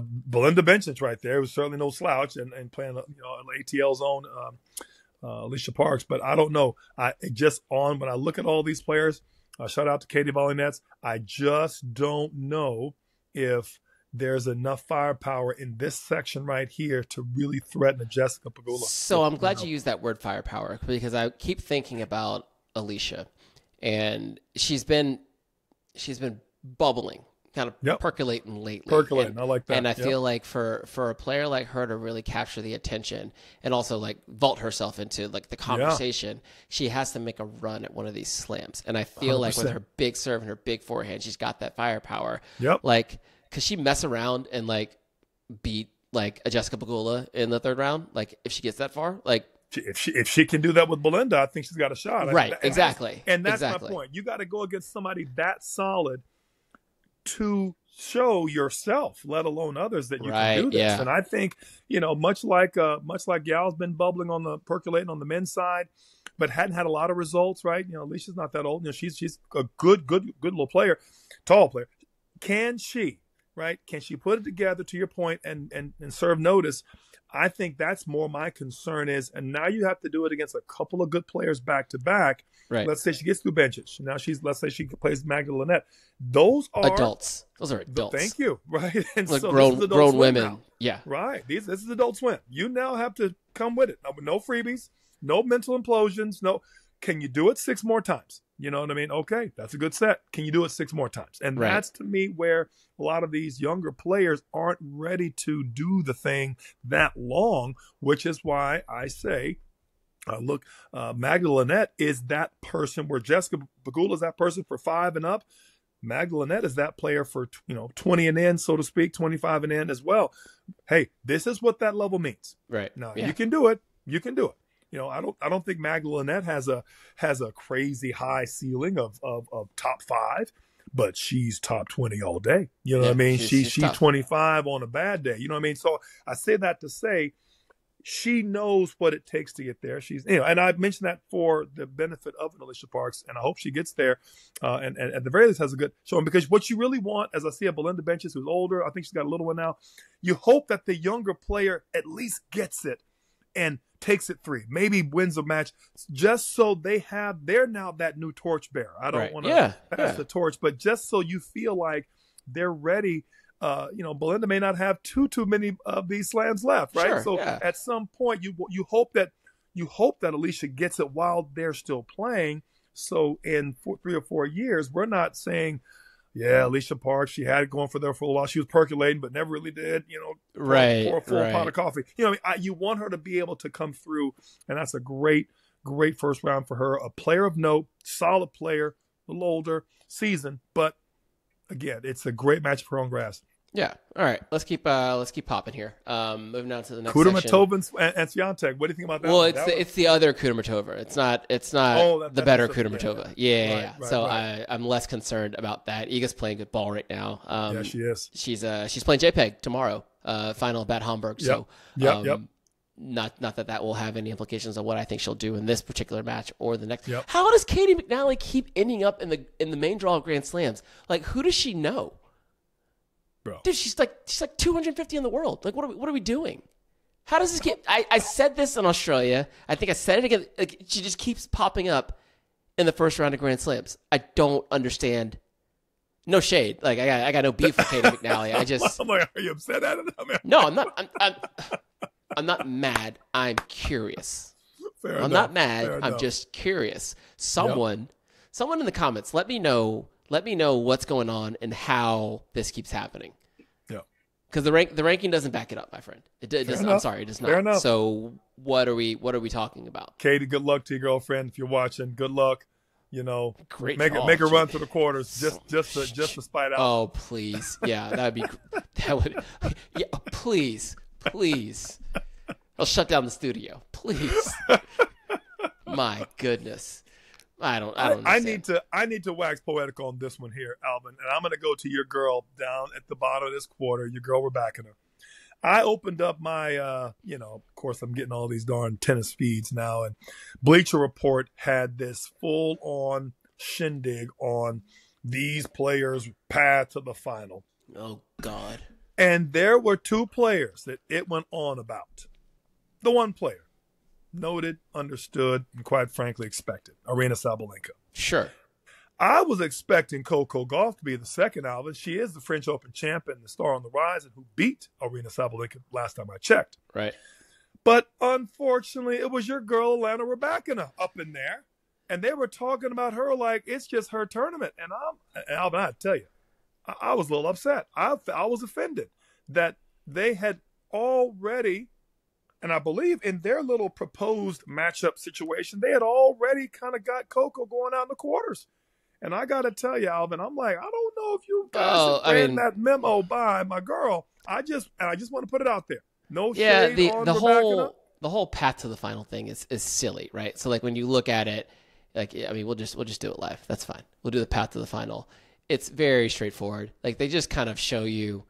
Belinda Bencic right there. It was certainly no slouch and playing, ATL's own Alicia Parks. But I don't know. When I look at all these players, shout out to Katie Volley-Nets. I just don't know if there's enough firepower in this section right here to really threaten a Jessica Pegula. So I'm glad you used that word firepower, because I keep thinking about Alicia, and she's been bubbling, kind of percolating lately. Percolating, I like that. And I feel like for a player like her to really capture the attention and also like vault herself into like the conversation, she has to make a run at one of these slams. And I feel 100%. Like with her big serve and her big forehand, she's got that firepower. Yep. Like, could she mess around and like beat like a Jessica Pegula in the third round? Like if she gets that far, like if she can do that with Belinda, I think she's got a shot. Right. Exactly. And that's my point. You got to go against somebody that solid to show yourself, let alone others, that you can do this. Yeah. And I think, much like Gal's been percolating on the men's side, but hadn't had a lot of results, right? Alicia's not that old. She's a good little player, tall player. Can she, right? Can she put it together, to your point, and serve notice? I think that's more my concern is, and now you have to do it against a couple of good players back to back. Right. Let's say she gets through Bencic. Now let's say she plays Magda Linette. Those are adults. Those are adults. Thank you. Right. And like so grown women. Now. Yeah. Right. This is adult swim. You now have to come with it. No freebies, no mental implosions. No. Can you do it 6 more times? You know what I mean? Okay, that's a good set. Can you do it 6 more times? And that's, to me, where a lot of these younger players aren't ready to do the thing that long, which is why I say, Magda Linette is that person where Jessica Pegula is that person for 5 and up. Magda Linette is that player for 20 and in, so to speak, 25 and in as well. Hey, this is what that level means. Right. Now, you can do it. You can do it. I don't think Magda Linette has a crazy high ceiling of top 5, but she's top 20 all day. You know what I mean? She's 25 on a bad day. You know what I mean? So I say that to say she knows what it takes to get there. She's, and I mentioned that for the benefit of Alicia Parks, and I hope she gets there. And at the very least has a good showing, because what you really want, as I see a Belinda Bencic who's older, I think she's got a little one now. You hope that the younger player at least gets it and takes it 3, maybe wins a match, just so they're now that new torchbearer. I don't want to pass the torch, but just so you feel like they're ready. Belinda may not have too many of these slams left, right? Sure, so at some point, you hope that Alicia gets it while they're still playing. So in 3 or 4 years, we're not saying, Alicia Parks, she had it going for there for a while. She was percolating, but never really did, pour a full pot of coffee. You want her to be able to come through, and that's a great first round for her. A player of note, solid player, a little older, seasoned, but again, it's a great match for her on grass. Yeah. All right. Let's keep popping here. Moving on to the next section. Kudermetova and Swiatek. What do you think about that? Well, it's the other Kudermetova. It's not the better Kudermetova. Yeah. So I'm less concerned about that. Iga's playing good ball right now. She is. She's playing JPEG tomorrow. Final Bad Homburg. So not that will have any implications on what I think she'll do in this particular match or the next. How does Katie McNally keep ending up in the main draw of Grand Slams? Like, who does she know? Bro. Dude, she's like 250 in the world. Like, what are we doing? How does this get? I said this in Australia. I think I said it again. Like, she just keeps popping up in the first round of Grand Slams. I don't understand. No shade. Like, I got no beef with Katie McNally. I just. I'm like, are you upset at it? No, I'm not. I'm not mad. I'm curious. I'm not mad. I'm just curious. Someone in the comments, let me know what's going on and how this keeps happening. Yeah. Because the ranking doesn't back it up, my friend. It doesn't. I'm sorry, it does not. Fair enough. So what are we talking about? Katie, good luck to your girlfriend if you're watching. Good luck. Great. Make her run to the quarters just to spite out. Oh, please. Yeah, that would. Yeah, please. I'll shut down the studio. Please. My goodness. I don't understand. I need to wax poetic on this one here, Alvin. And I'm going to go to your girl down at the bottom of this quarter. Your girl, we're backing her. I opened up my, of course, I'm getting all these darn tennis feeds now. And Bleacher Report had this full-on shindig on these players' path to the final. Oh, God. And there were two players that it went on about. The one player, noted, understood, and quite frankly expected, Aryna Sabalenka. Sure. I was expecting Coco Gauff to be the second, Alvin. She is the French Open champion, the star on the rise, and who beat Aryna Sabalenka last time I checked. Right. But unfortunately, it was your girl, Elena Rybakina, up in there. And they were talking about her like it's just her tournament. And Alvin, I tell you, I was a little upset. I was offended that they had already, and I believe in their little proposed matchup situation, they had already kind of got Coco going out in the quarters. And I got to tell you, Alvin, I'm like, I don't know if you guys ran that memo by my girl. I just want to put it out there. No shade on Rybakina. The whole path to the final thing is silly, right? So like when you look at it, like, I mean, we'll just do it live. That's fine. We'll do the path to the final. It's very straightforward. Like they just kind of show you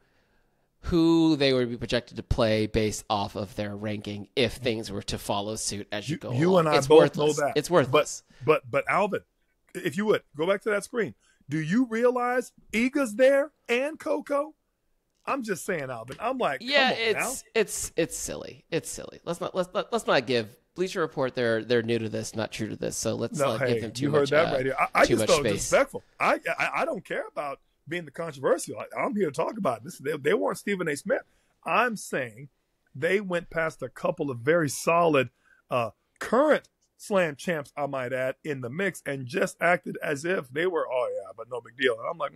who they would be projected to play based off of their ranking if things were to follow suit as you go along. You and I it's both worthless. know that. It's worthless. But Alvin, if you would, go back to that screen. Do you realize Iga's there and Coco? I'm just saying, Alvin. I'm like, yeah, come on it's silly. It's silly. Let's not give Bleacher Report. They're new to this, not true to this. So let's not give them too much. You heard that right here. I too just much thought it space. was disrespectful. I don't care about being the controversial. I'm here to talk about this. They weren't Stephen A. Smith. I'm saying they went past a couple of very solid current Slam champs, I might add, in the mix, and just acted as if they were, oh yeah, but no big deal. And I'm like,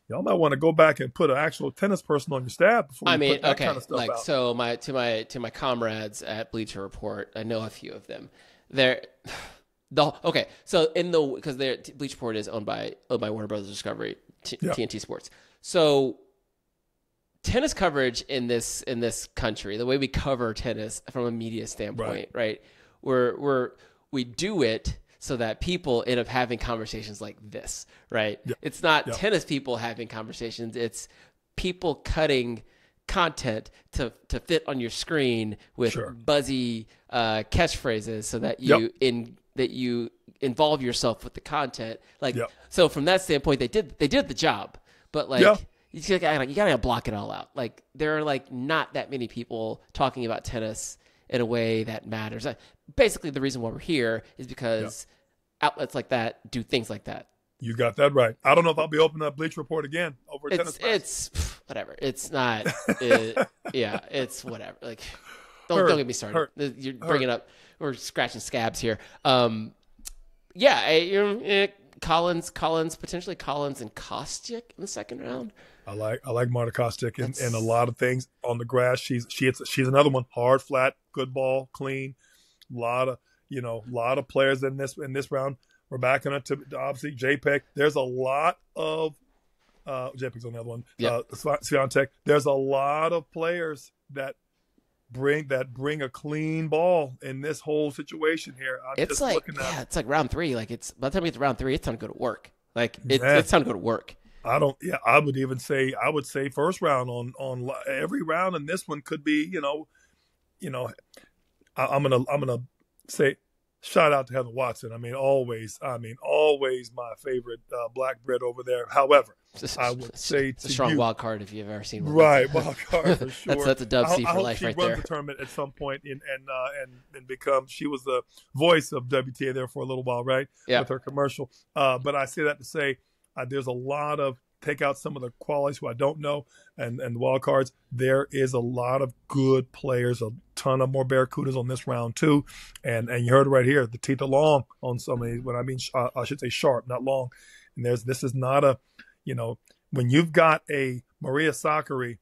y'all might want to go back and put an actual tennis person on your staff before you put that kind of stuff out. So to my comrades at Bleacher Report, I know a few of them. So because Bleacher Report is owned by Warner Brothers Discovery, TNT Sports. So tennis coverage in this country, the way we cover tennis from a media standpoint, right? We do it so that people end up having conversations like this, right? Yep. It's not tennis people having conversations. It's people cutting content to fit on your screen with buzzy catchphrases so that you involve yourself with the content. So from that standpoint, they did the job, but you gotta block it all out. Like there are like not that many people talking about tennis in a way that matters. Basically, the reason why we're here is because outlets like that do things like that. You got that right. I don't know if I'll be opening up Bleacher Report again over tennis. It's whatever. It's not. It's whatever. Like, don't get me started. You're bringing up. We're scratching scabs here. Collins, potentially Collins and Kostyuk in the second round. I like Marta Kostyuk in a lot of things on the grass. She's another one. Hard, flat, good ball, clean. A lot of players in this round. We're back on it to obviously JPEG. There's a lot of JPEG's on the other one. Swiatek. There's a lot of players that bring a clean ball in this whole situation here. It's like round 3. Like by the time we get to round 3, it's time to go to work. Like it's time to go to work. I would say first round on every round, and this one could be, I'm gonna say shout out to Heather Watson. I mean, always my favorite black Brit over there. However, I would say it's a strong wild card if you've ever seen one. Right, wild card for sure. that's a dub C for life right there. She runs the tournament at some point and she was the voice of WTA there for a little while, right? Yeah. With her commercial. But I say that to say there's a lot of take out some of the qualities who I don't know and the wild cards. There is a lot of good players, a ton of more Barracudas on this round too. And you heard it right here. The teeth are long on some of these. When I mean, I should say sharp, not long. And this is not a, when you've got a Maria Sakkari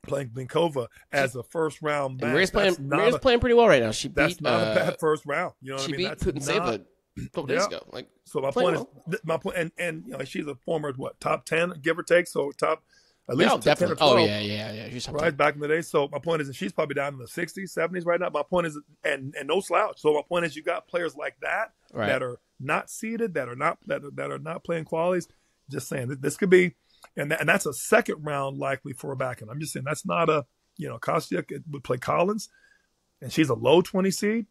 playing Blinkova as a first round match. Maria's playing pretty well right now. That's not a bad first round. You know what I mean? She beat Putintseva a couple days ago. Like, so my point is, and she's a former top 10, give or take. So top at least 10 or 12. Oh yeah. She's top 10. Right back in the day. So my point is, and she's probably down in the 60s, 70s right now. My point is, and no slouch. So my point is, you got players like that that are not seeded, that are not playing qualities. Just saying this could be, and that's a second round likely for Rybakina. I'm just saying that's not a Kostyuk would play Collins. And she's a low 20 seed.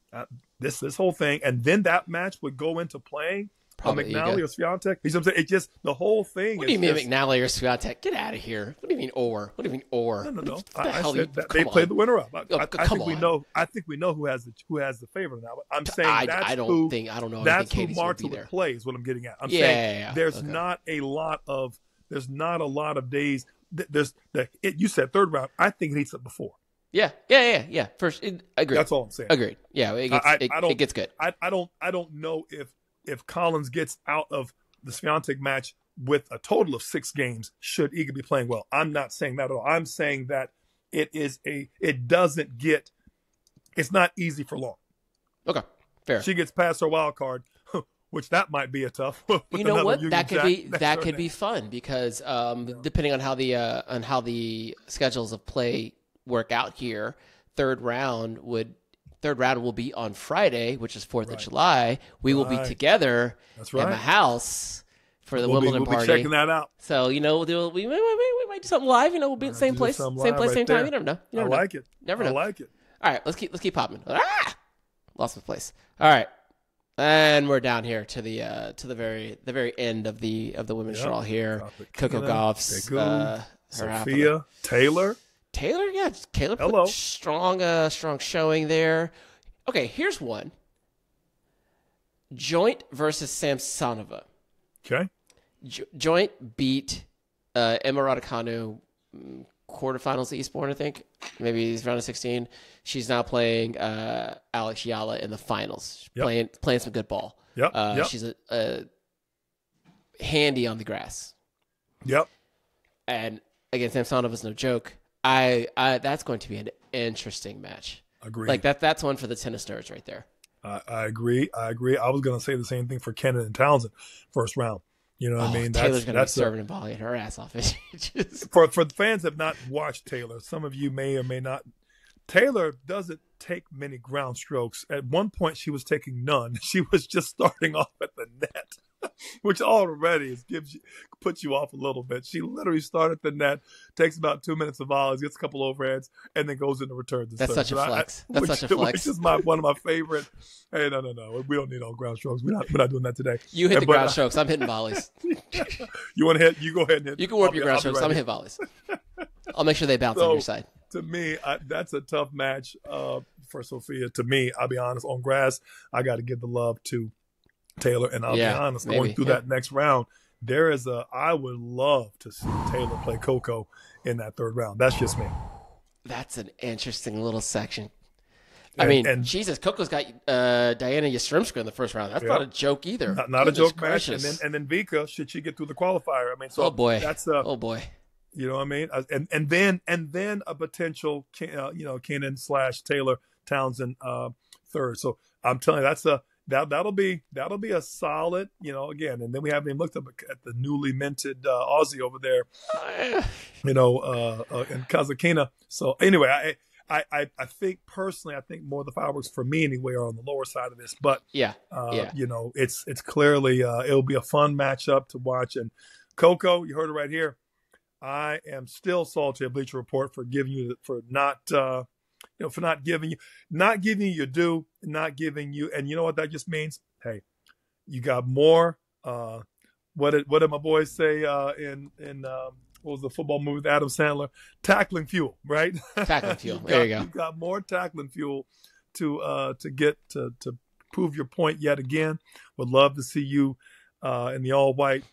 This whole thing, and then that match would go into playing Probably McNally Iga. or Swiatek. You know what I'm saying? It just the whole thing. What do you mean McNally or Swiatek? Get out of here. What do you mean or? What do you mean or? No. What the I hell said you, that they played the winner up. I come think we on. know. I think we know who has the favorite now. But I'm saying I that's don't who. think I don't know. That's who Katie's Marta would be would there. play. Is what I'm getting at. I'm Yeah, saying yeah. there's Okay. not a lot of days. You said third round. I think it heats up before. Yeah. First, agreed. That's all I'm saying. Agreed. Yeah, it gets good. I don't know if Collins gets out of the Swiatek match with a total of 6 games, should Iga be playing well? I'm not saying that at all. I'm saying that it's not easy for long. Okay, fair. She gets past her wild card, which that might be a tough. You know what? That could be fun because depending on how the schedules of play work out here, third round will be on Friday, which is 4th of July. We will be together That's right. in the house for the Wimbledon party. We'll be checking that out. So we might do something live. We'll be at the same place, same time. There. You never know. I like it. Never know. I like it. All right, let's keep popping. Lost my place. All right, and we're down here to the very end of the women's draw here. Coco Gauff's Sophia Taylor. Yeah, Taylor put strong showing there. Okay, here's one. Joint versus Samsonova. Okay. Joint beat Emma Raducanu quarterfinals at Eastbourne, I think. Maybe he's round of 16. She's now playing Alex Yala in the finals. Playing some good ball. Yep. She's a handy on the grass. Yep. And again, Samsonova's no joke. That's going to be an interesting match. Agreed. Like that's one for the tennis nerds right there. I agree. I was going to say the same thing for Kenin and Townsend, first round. You know what I mean? Taylor's going to be serving and volleying her ass off. For the fans that have not watched Taylor, some of you may or may not. Taylor doesn't take many ground strokes. At one point, she was taking none. She was just starting off at the net, which already puts you off a little bit. She literally started the net, takes about 2 minutes of volleys, gets a couple overheads, and then goes into returns. That's such a flex. Such a flex. Which is one of my favorite. Hey, no. We don't need all ground strokes. We're not doing that today. You hit the ground strokes. I'm hitting volleys. You want to hit? You go ahead and hit. You can warp your ground strokes. I'm going to hit volleys. I'll make sure they bounce on your side. To me, that's a tough match for Sophia. To me, I'll be honest, on grass, I got to give the love to Taylor. And I'll be honest, going through that next round, I would love to see Taylor play Coco in that third round. That's just me. That's an interesting little section. Jesus, Coco's got Diana Yastremska in the first round. That's not a joke either. Not a joke match. And then Vika, should she get through the qualifier? I mean, so oh boy. Oh boy. You know what I mean? And then a potential, Kenin/Taylor Townsend third. So I'm telling you, that'll be a solid, again. And then we haven't even looked up at the newly minted Aussie over there, in Kazakhina. So anyway, I think personally, more of the fireworks for me anyway are on the lower side of this. But it's clearly it'll be a fun matchup to watch. And Coco, you heard it right here. I am still salty at Bleacher Report for not giving you your due, not giving you, and you know what that just means? Hey, you got more. What did my boys say in what was the football movie with Adam Sandler? Tackling fuel, right? Tackling fuel. There you go. You got more tackling fuel to get to prove your point yet again. Would love to see you in the all white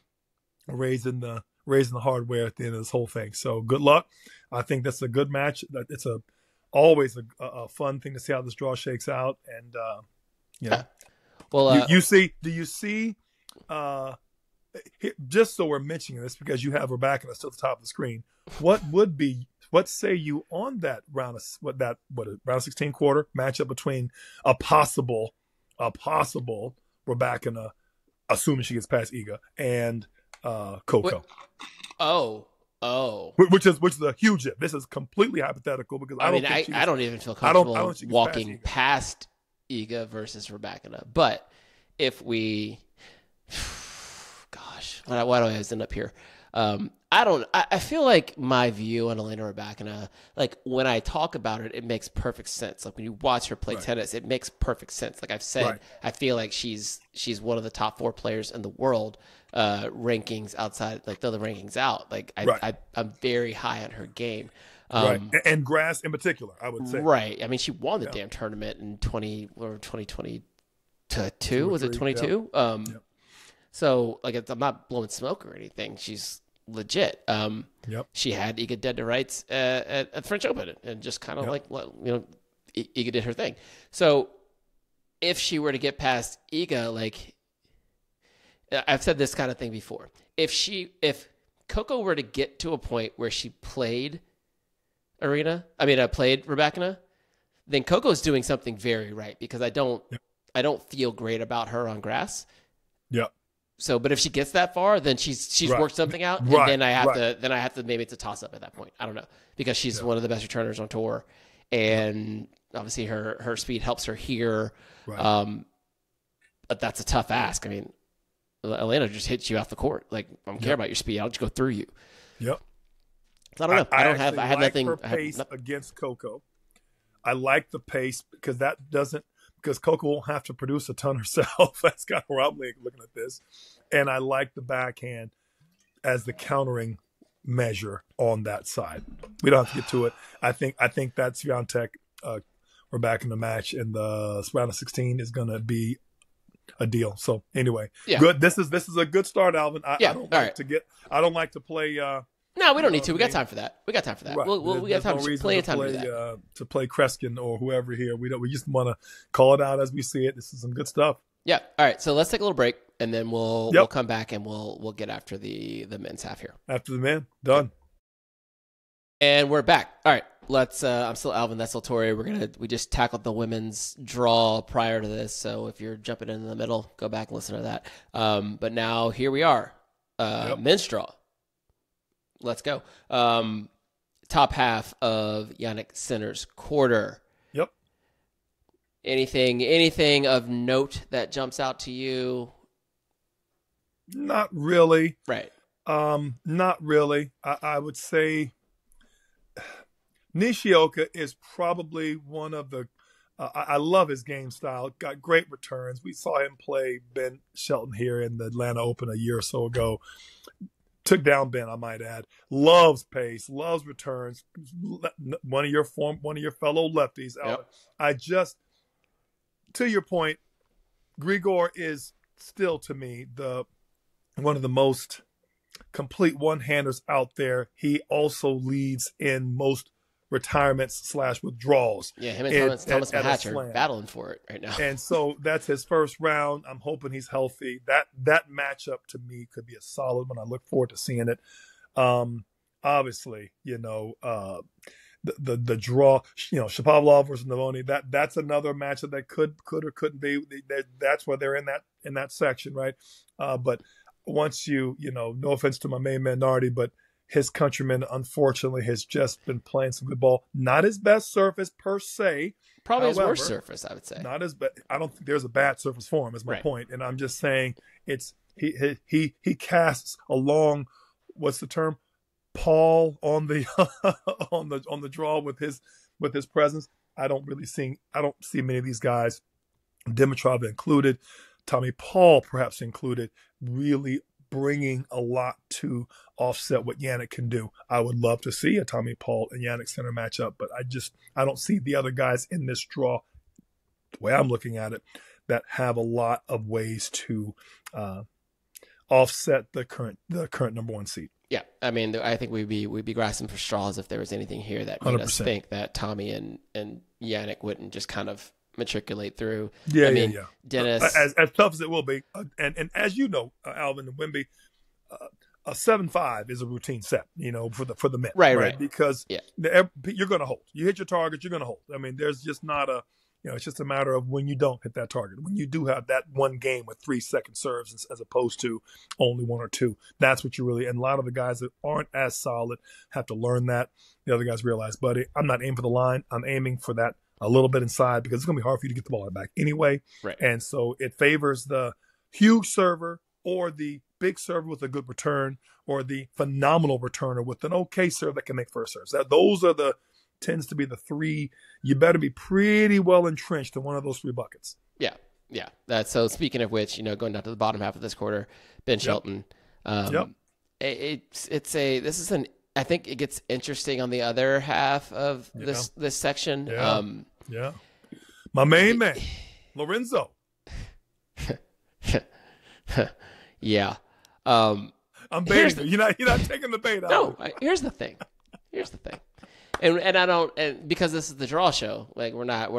raising the hardware at the end of this whole thing. So good luck. I think that's a good match. It's always a fun thing to see how this draw shakes out. And well, do you see? Just so we're mentioning this because you have Rebecca that's at the top of the screen. What say you on that round of 16 quarter matchup between a possible Rebecca, assuming she gets past Iga, and Coco. Which is a huge if. This is completely hypothetical because I don't even feel comfortable walking past Iga versus Rebecca. But if we, gosh, why do I always end up here? I feel like my view on Elena Rybakina, like when I talk about it, it makes perfect sense. Like when you watch her play tennis, it makes perfect sense. Like I've said, I feel like she's one of the top 4 players in the world, rankings outside, like the other rankings out. Like I'm very high on her game. And grass in particular, I would say. Right. I mean, she won the damn tournament in 2022. Was it 22? So like, I'm not blowing smoke or anything. She's legit. She had Iga dead to rights at the French Open, and just kind of like, Iga did her thing. So if she were to get past Iga, like I've said this kind of thing before, if Coco were to get to a point where she played Rybakina, then Coco's doing something very right, because I don't feel great about her on grass. Yeah. So, but if she gets that far, then she's worked something out, and then I have to maybe it's a toss up at that point. I don't know, because she's one of the best returners on tour, and obviously her speed helps her here. But that's a tough ask. I mean, Elena just hits you off the court. Like, I don't care about your speed. I'll just go through you. Yep. So I don't know. I have nothing. Her pace against Coco. I like the pace because Coco won't have to produce a ton herself. That's kind of where I'm looking at this. And I like the backhand as the countering measure on that side. We don't have to get to it. I think that Swiatek, we're back in the match, and the round of 16 is going to be a deal. So anyway, good. This is a good start, Alvin. I don't like to play. No, we don't need to. We got time for that. We got time. Right. We got time. Plenty of time to play that. To play Kreskin or whoever here. We just want to call it out as we see it. This is some good stuff. Yeah. All right. So let's take a little break, and then we'll come back and we'll get after the men's half here. After the men, done. And we're back. All right. Let's. I'm still Alvin. That's still Tori. We just tackled the women's draw prior to this. So if you're jumping in the middle, go back and listen to that. But now here we are. Men's draw. Let's go. Top half of Jannik Sinner's quarter. Yep. Anything of note that jumps out to you? Not really. Right. Not really. I would say Nishioka is probably one of the I love his game style. Got great returns. We saw him play Ben Shelton here in the Atlanta Open a year or so ago. Took down Ben, I might add. Loves pace, loves returns. One of your fellow lefties. Yep. To your point, Grigor is still, to me, one of the most complete one-handers out there. He also leads in most retirements / withdrawals. Yeah, him and Thomas Mahatch are battling for it right now. And so that's his first round. I'm hoping he's healthy. That matchup to me could be a solid one. I look forward to seeing it. Obviously, the draw, Shapovalov versus Navoni, that's another matchup that could or couldn't be. That's where they're in that section, right? But once no offense to my main man Nardi, but his countryman, unfortunately, has just been playing some good ball. Not his best surface per se. Probably his worst surface, I would say. Not as bad. I don't think there's a bad surface for him. Is my point. And I'm just saying, it's he casts along. What's the term? Paul on the on the draw with his presence. I don't see many of these guys, Dimitrov included, Tommy Paul perhaps included, really bringing a lot to offset what Jannik can do. I would love to see a Tommy Paul and Jannik Sinner matchup, but I don't see the other guys in this draw, the way I'm looking at it, that have a lot of ways to offset the current number one seed. Yeah, I mean, I think we'd be grasping for straws if there was anything here that made 100%. Us think that Tommy and Jannik wouldn't just kind of matriculate through. Yeah. Dennis, as tough as it will be, and as you know, Alvin and Wimby, a 7-5 is a routine set, for the men, right? Because you're going to hold. You hit your target, you're going to hold. I mean, there's just not it's just a matter of when you don't hit that target. When you do have that one game with 3 second serves as opposed to only 1 or 2, that's what you really. And a lot of the guys that aren't as solid have to learn that. The other guys realize, buddy, I'm not aiming for the line. I'm aiming for that a little bit inside, because it's going to be hard for you to get the ball back anyway. Right. And so it favors the huge server or the big server with a good return or the phenomenal returner with an okay serve that can make first serves. Those are tends to be the three. You better be pretty well entrenched in one of those three buckets. Yeah. Yeah. So speaking of which, going down to the bottom half of this quarter, Ben Shelton. I think it gets interesting on the other half of this section. Yeah. My main man, Lorenzo. Yeah. I'm baiting you. You're not taking the bait out. No, here's the thing. And I don't, and because this is the draw show, like we're not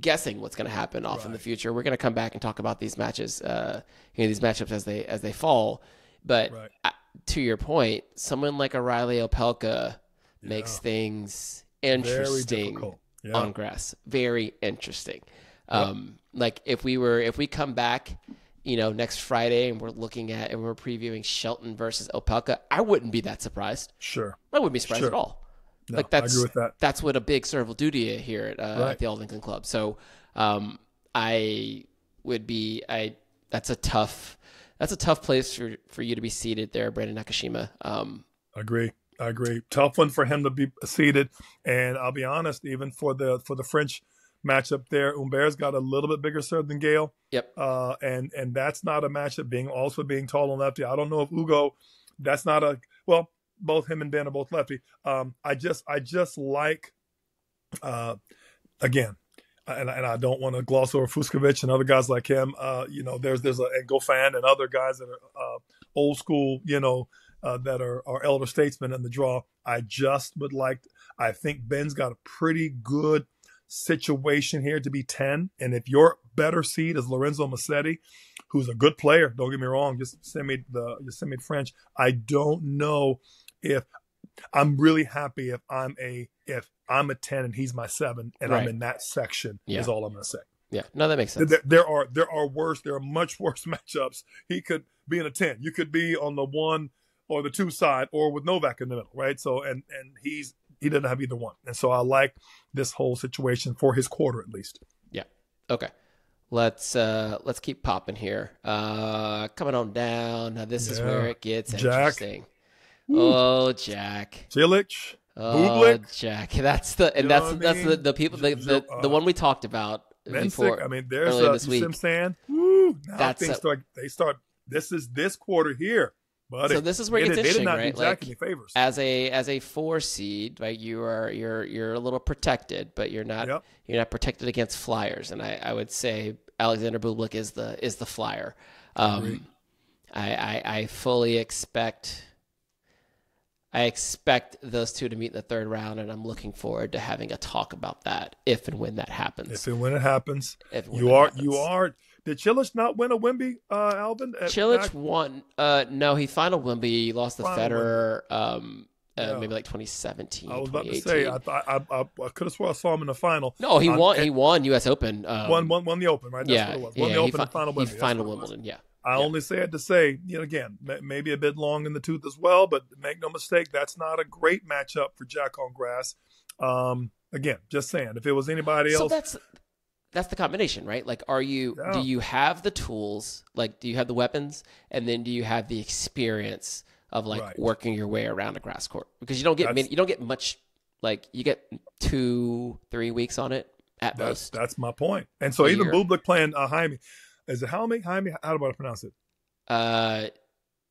guessing what's going to happen off in the future. We're going to come back and talk about these matches, these matchups as they fall. But to your point, someone like a Riley Opelka makes things interesting on grass. Very interesting. Like if we come back, next Friday and we're previewing Shelton versus Opelka, I wouldn't be that surprised. Sure. I wouldn't be surprised at all. No, I agree with that. That's what a big serve will do to you here at the Aldington Club. So that's a tough place for you to be seated there, Brandon Nakashima. Agree. Tough one for him to be seated. And I'll be honest, even for the French matchup there, Humbert's got a little bit bigger serve than Gale. Yep. And that's not a matchup being tall and lefty. I don't know if Ugo, that's not both him and Ben are both lefty. I just like, again, and I don't want to gloss over Fuskovic and other guys like him. There's and Goffin and other guys that are old school, that are elder statesmen in the draw. I think Ben's got a pretty good situation here to be 10. And if your better seed is Lorenzo Musetti, who's a good player, don't get me wrong, just send me the French. I don't know if I'm really happy if I'm a 10 and he's my 7 and I'm in that section is all I'm going to say. Yeah. No, that makes sense. There are much worse matchups. He could be in a 10. You could be on the 1 or the 2 side or with Novak in the middle, right? So, and he doesn't have either one. And so I like this whole situation for his quarter at least. Yeah. Okay. Let's keep popping here. Coming on down. Now this is where it gets interesting. Oh, Jack. Cilic. Oh, Jack. That's the people the one we talked about before. I mean, there's this week. Now this quarter here. Buddy. So this is where it gets interesting, right? Jack any favors. As a 4 seed, right? You're a little protected, but you're not protected against flyers. And I would say Alexander Bublik is the flyer. I fully expect those two to meet in the third round, and I'm looking forward to having a talk about that if and when that happens. If and when it happens, you are. Did Cilic not win a Wemby, Alvin? Cilic won. No, he final Wemby. He lost to Federer. Maybe like 2017. I was about to say. I could have swore I saw him in the final. No, he won. He won U.S. Open. Won the Open, right? That's what it was. Won the Open and final Wemby. He final Wimbledon. Yeah. I only say it to say, again, maybe a bit long in the tooth as well, but make no mistake, that's not a great matchup for Jack on grass. Again, just saying, if it was anybody else. So that's the combination, right? Like, do you have the tools? Like, do you have the weapons? And then do you have the experience of working your way around a grass court? Because you don't get much, like you get 2-3 weeks on it at most. That's my point. And so even Bublik playing Jaime. Is it Jaime? How do I pronounce it? I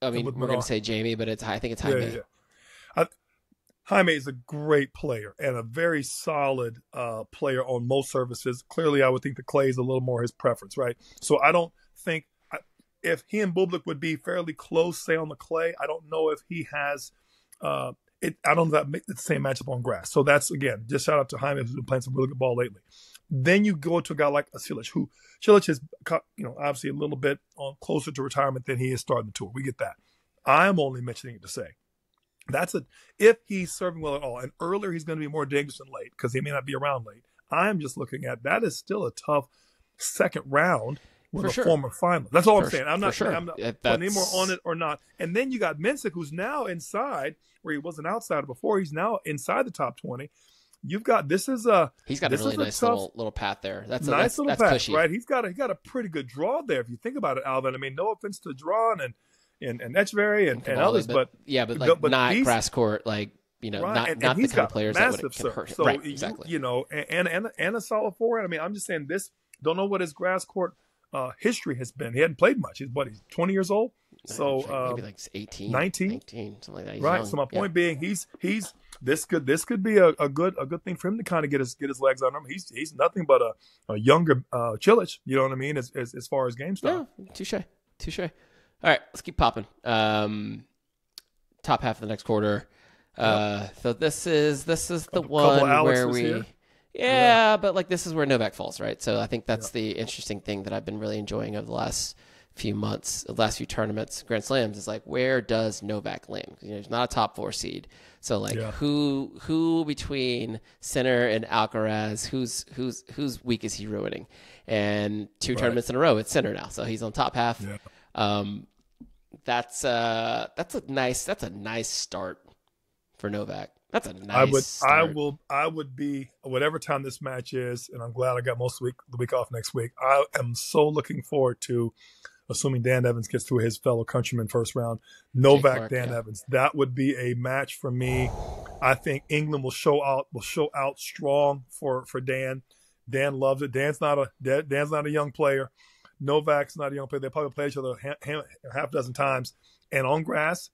mean, we're going to say Jamie, but I think it's Jaime. Yeah. Jaime is a great player and a very solid player on most surfaces. Clearly, I would think the clay is a little more his preference, right? So I don't think if he and Bublik would be fairly close, say on the clay, I don't know if he has I don't know that make the same matchup on grass. So that's, again, just shout out to Jaime, who's been playing some really good ball lately. Then you go to a guy like a Cilic, who Cilic is, obviously a little bit closer to retirement than he is starting the tour. We get that. I'm only mentioning it to say if he's serving well at all, and earlier he's going to be more dangerous than late because he may not be around late. I'm just looking at that is still a tough second round with a former finalist. That's all I'm saying. I'm not putting any more on it or not. And then you got Mensik, who's now inside where he wasn't outside before. He's now inside the top 20. you've got this is He's got a really nice little path there. That's nice little that's path, cushy. right? He got a pretty good draw there if you think about it, Alvin. I mean, no offense to Drawn and Etcheverry and others, but not grass court, like, you know, right. not the kind of players that can hurt him. So right, exactly. You know, and a solid forward. I mean, I'm just saying this. Don't know what his grass court history has been. He hadn't played much. He's 20 years old. So maybe like 18, 19, something like that. He's right. young. So my point being, he's this could be a good thing for him to kind of get his legs under him. He's nothing but a younger Cilic. You know what I mean? As far as game style. Yeah, touche. All right, let's keep popping. Top half of the next quarter. So this is the one where we. Yeah, but like this is where Novak falls, right? So I think that's the interesting thing that I've been really enjoying over the last few months, the last few tournaments, Grand Slams, is like, where does Novak land? You know, he's not a top 4 seed. So like who between Sinner and Alcaraz, whose week is he ruining? And 2 tournaments in a row, it's Sinner now. So he's on top half. Yeah. That's a nice start for Novak. That's a nice start. I would be, whatever time this match is, and I'm glad I got most of the week off next week. I am so looking forward to, assuming Dan Evans gets through his fellow countryman first round, Novak, Dan Evans. That would be a match for me. I think England will show out strong for Dan. Dan loves it. Dan's not a young player. Novak's not a young player. They probably play each other half dozen times, and on grass.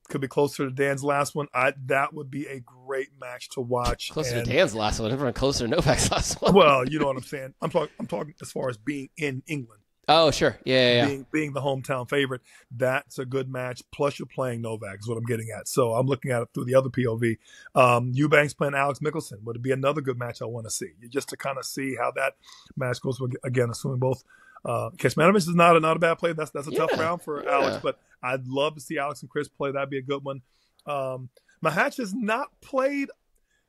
Could be closer to Dan's last one. That would be a great match to watch. Closer to Dan's last one. Everyone closer to Novak's last one. Well, you know what I'm saying. I'm talking as far as being in England. Oh, sure. Yeah. Being the hometown favorite. That's a good match. Plus, you're playing Novak is what I'm getting at. So I'm looking at it through the other POV. Eubanks playing Alex Mickelson would be another good match I want to see. Just to kind of see how that match goes. Again, assuming both. Kecmanovic is not a bad play. That's a tough round for Alex, but I'd love to see Alex and Chris play. That'd be a good one. Mahatch has not played,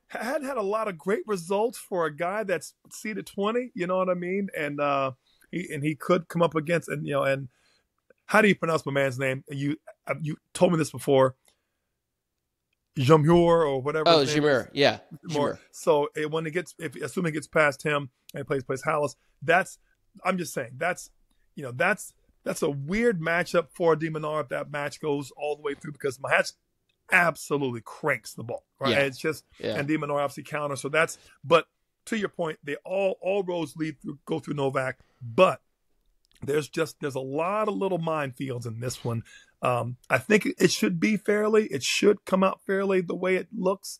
hadn't had a lot of great results for a guy that's seeded 20. You know what I mean? And he could come up against, and you know, and how do you pronounce my man's name? You told me this before. Jamur or whatever. Oh, Jamur. Yeah. Jamur. So when assuming it gets past him and he plays Hallis, I'm just saying that's a weird matchup for De Minaur if that match goes all the way through, because Mahatch absolutely cranks the ball, right? Yeah. It's just and De Minaur obviously counters. So but to your point, they all roads go through Novak, but there's a lot of little minefields in this one. I think it should come out fairly the way it looks.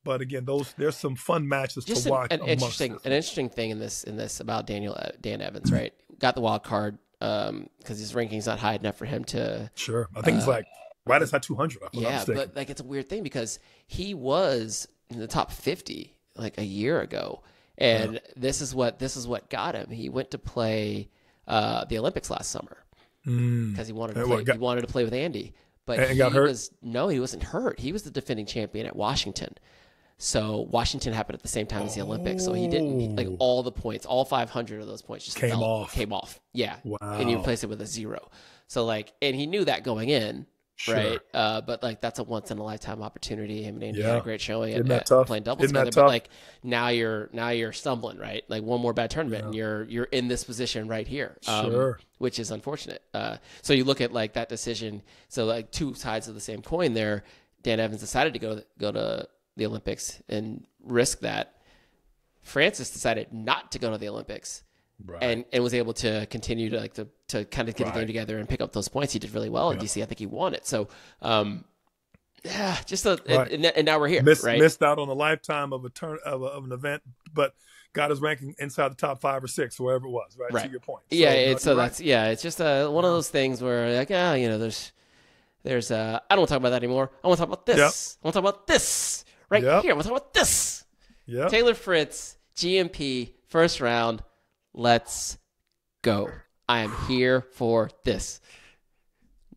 But again, there's some fun matches to watch. An interesting thing in this about Dan Evans, right? Got the wild card because his ranking's not high enough for him to. Sure, I think he's like right inside 200. But like it's a weird thing because he was in the top 50 like a year ago, and this is what got him. He went to play the Olympics last summer because he wanted to play. He wanted to play with Andy, but he got hurt. He wasn't hurt. He was the defending champion at Washington. So Washington happened at the same time as the Olympics. So he didn't like all the points, all 500 of those points just came off. Yeah. Wow. And you replace it with a 0. So like, and he knew that going in, right? But like that's a once in a lifetime opportunity. Him and Andy had a great showing at playing doubles together. But like now you're stumbling, right? Like one more bad tournament and you're in this position right here. Which is unfortunate. So you look at like that decision. So like two sides of the same coin there. Dan Evans decided to go to the Olympics and risk that. Francis decided not to go to the Olympics, and was able to continue to kind of get the game together and pick up those points. He did really well in DC. I think he won it. So, and now we're here. Missed out on a lifetime of an event, but got his ranking inside the top 5 or 6 or whatever it was. Right. To your point. It's just one of those things where like there's I don't want to talk about that anymore. I want to talk about this. I want to talk about this. Right here. I want to talk about this. Yep. Taylor Fritz, GMP, first round. Let's go. I am here for this.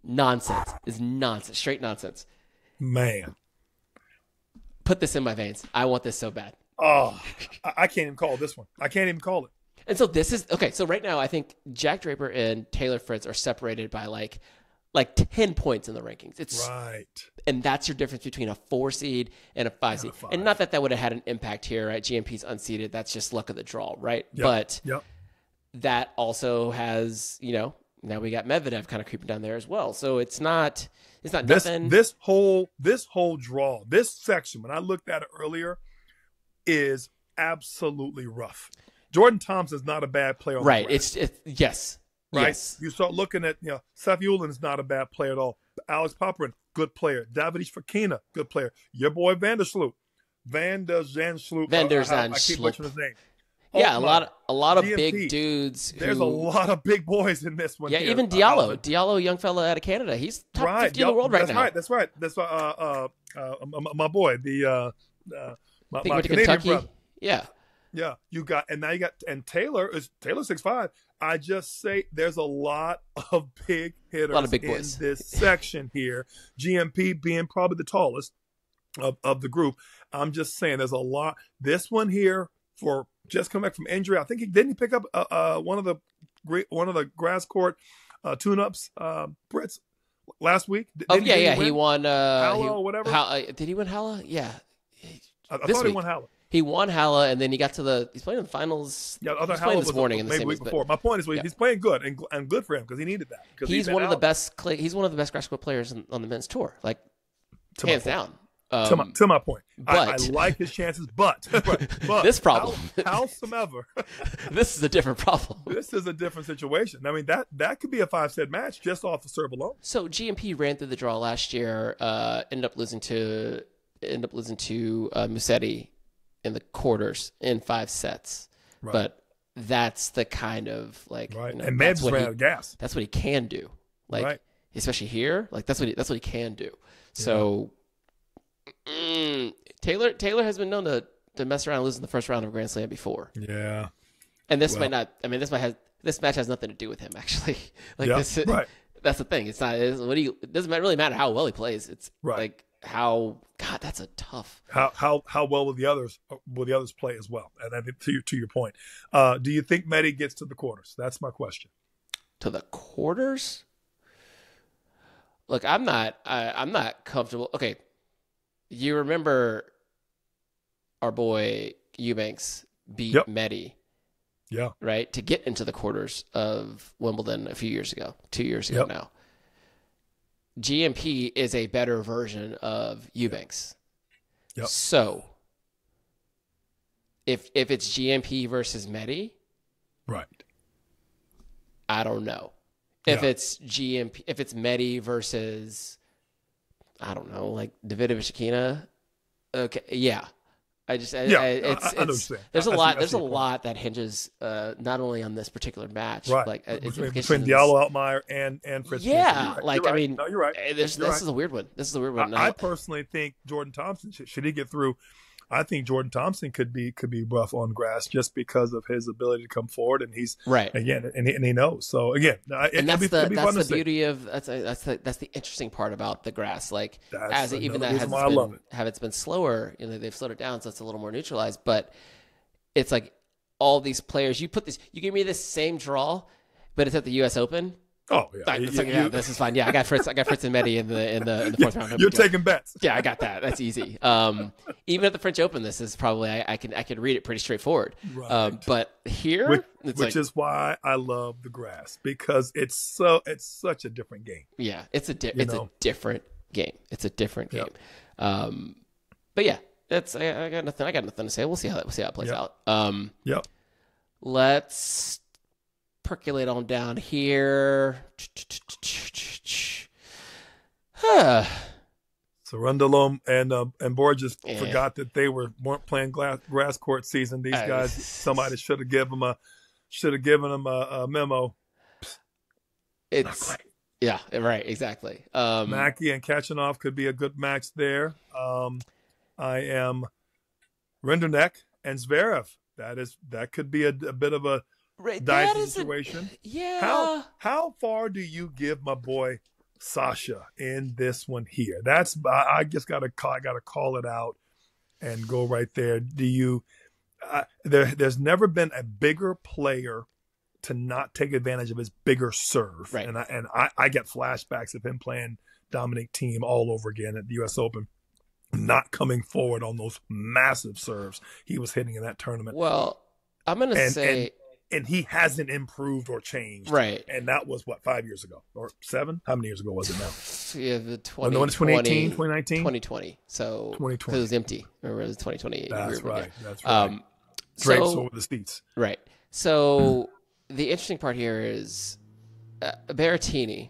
Nonsense. It's nonsense. Straight nonsense. Man. Put this in my veins. I want this so bad. Oh, I can't even call this one. I can't even call it. And so this is, okay, so right now I think Jack Draper and Taylor Fritz are separated by like like 10 points in the rankings. It's right. And that's your difference between a 4 seed and a 5 seed. And not that would have had an impact here, right? GMP's unseeded. That's just luck of the draw, right? Yep. But yep. that also has, now we got Medvedev kind of creeping down there as well. So it's not nothing. This whole draw, this section, when I looked at it earlier, is absolutely rough. Jordan Thompson's not a bad player on right. the grass. It's yes. Right. Yes. You start looking at, Seth Ulin's not a bad player at all. Alex Popyrin, good player. Davidis Fokina, good player. Your boy Van der Sloot. Van der Zandschulp. I keep butchering his name. Yeah, a lot of GMP. Big dudes. There's a lot of big boys in this one. Yeah, here. even Diallo. Diallo, young fella out of Canada. He's top 50 in the world right now. That's right. That's my boy, my Canadian Kentucky. brother. Yeah. Yeah, and Taylor 6'5". I just say there's a lot of big hitters in this section here. GMP being probably the tallest of the group. I'm just saying there's a lot. This one here for just coming back from injury. I think he pick up one of the grass court tune-ups Brits last week. He won Halle or whatever. Did he win Halle? Yeah. I thought he won Halle. He won Halle, and then he got to he's playing in the finals. Yeah, other he's Halle playing this morning in the maybe semis. week before. My point is, he's playing good and good for him because he needed that. He's one of the best. He's one of the best grass court players on the men's tour, like hands down. To my point, I like his chances, but this problem, howsoever, this is a different problem. This is a different situation. I mean that could be a 5-set match just off the serve alone. So GMP ran through the draw last year. Ended up losing to Musetti in the quarters in 5 sets, right. But that's the kind of and Meds ran out of gas. That's what he can do, especially here. That's what he can do. So Taylor has been known to mess around and lose in the first round of a Grand Slam before. Yeah, and this might not. I mean, this match has nothing to do with him actually. That's the thing. It's not. It doesn't really matter how well he plays. It's how that's a tough. How well will the others play as well? And I think to your point, do you think Medi gets to the quarters? That's my question. To the quarters? Look, I'm not comfortable. Okay, you remember our boy Eubanks beat Medi, right, to get into the quarters of Wimbledon a few years ago, 2 years ago now. GMP is a better version of Eubanks. Yep. So, if it's GMP versus Medi, right? I don't know. If it's GMP, if it's Medi versus, I don't know, like Davidovich Fokina, okay, yeah. There's a lot that hinges not only on this particular match, right? Between Diallo, Altmaier, and Fritz. Yeah, I mean, no, you're right. This is a weird one. I personally think Jordan Thompson should he get through. I think Jordan Thompson could be rough on grass just because of his ability to come forward, and he's again, and he knows. So again, that's the beauty of that's the interesting part about the grass. Like it's been slower, they've slowed it down, so it's a little more neutralized. But it's like all these players, you give me this same draw, but it's at the U.S. Open. Oh this is fine. Yeah, I got Fritz and Medi in the fourth round. You're taking bets. Yeah, I got that. That's easy. Even at the French Open, this is probably I can read it pretty straightforward. Right. But here, which is why I love the grass, because it's such a different game. Yeah, it's a different game. It's a different game. But yeah, I got nothing to say. We'll see how it plays out. Let's percolate on down here. Cerundolo and Borges forgot that they weren't playing grass court season. These guys, somebody should have given them a memo. It's right, exactly. Mackey and Kachanov could be a good match there. I am Rinderknech and Zverev. That could be a bit of a dicey situation. How far do you give my boy Sasha in this one here? I just gotta call it out and go right there. Do you? There's never been a bigger player to not take advantage of his bigger serve. Right. And I get flashbacks of him playing Dominic Thiem all over again at the U.S. Open, not coming forward on those massive serves he was hitting in that tournament. Well, I'm going to say... And he hasn't improved or changed. Right. And that was, 5 years ago? Or 7? How many years ago was it now? Yeah, the 2018, 2019? 2020. So, 2020. Because it was empty. Remember, it was 2020. That's right. That's right. Drapes over the seats. Right. So, the interesting part here is Berrettini,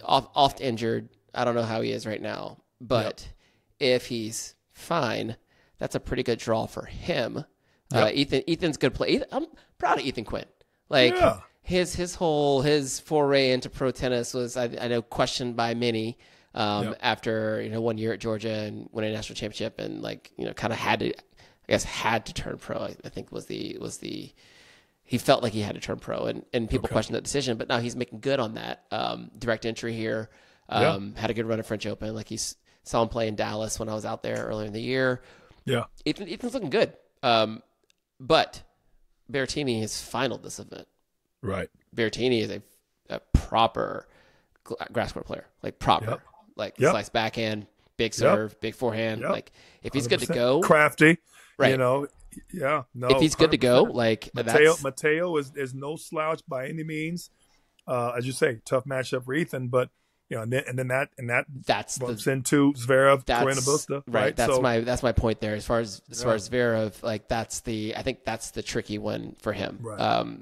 oft injured. I don't know how he is right now. But if he's fine, that's a pretty good draw for him. Ethan's good play. I'm proud of Ethan Quinn. Like his foray into pro tennis was, I know, questioned by many after 1 year at Georgia and winning a national championship, and kind of had to turn pro. I think was the he felt like he had to turn pro, and people questioned that decision. But now he's making good on that. Direct entry here. Had a good run at French Open. Like saw him play in Dallas when I was out there earlier in the year. Yeah, Ethan's looking good. But Berrettini has finaled this event. Right. Berrettini is a proper grass court player, like proper, slice backhand, big serve, big forehand. Like if he's 100%. Good to go, crafty, right? No. If he's 100%. Good to go, like Matteo is no slouch by any means. As you say, tough matchup for Ethan, but. And then that bumps into Zverev, Carreño Busta, right? That's my point there. As far as Zverev, I think that's the tricky one for him. Right.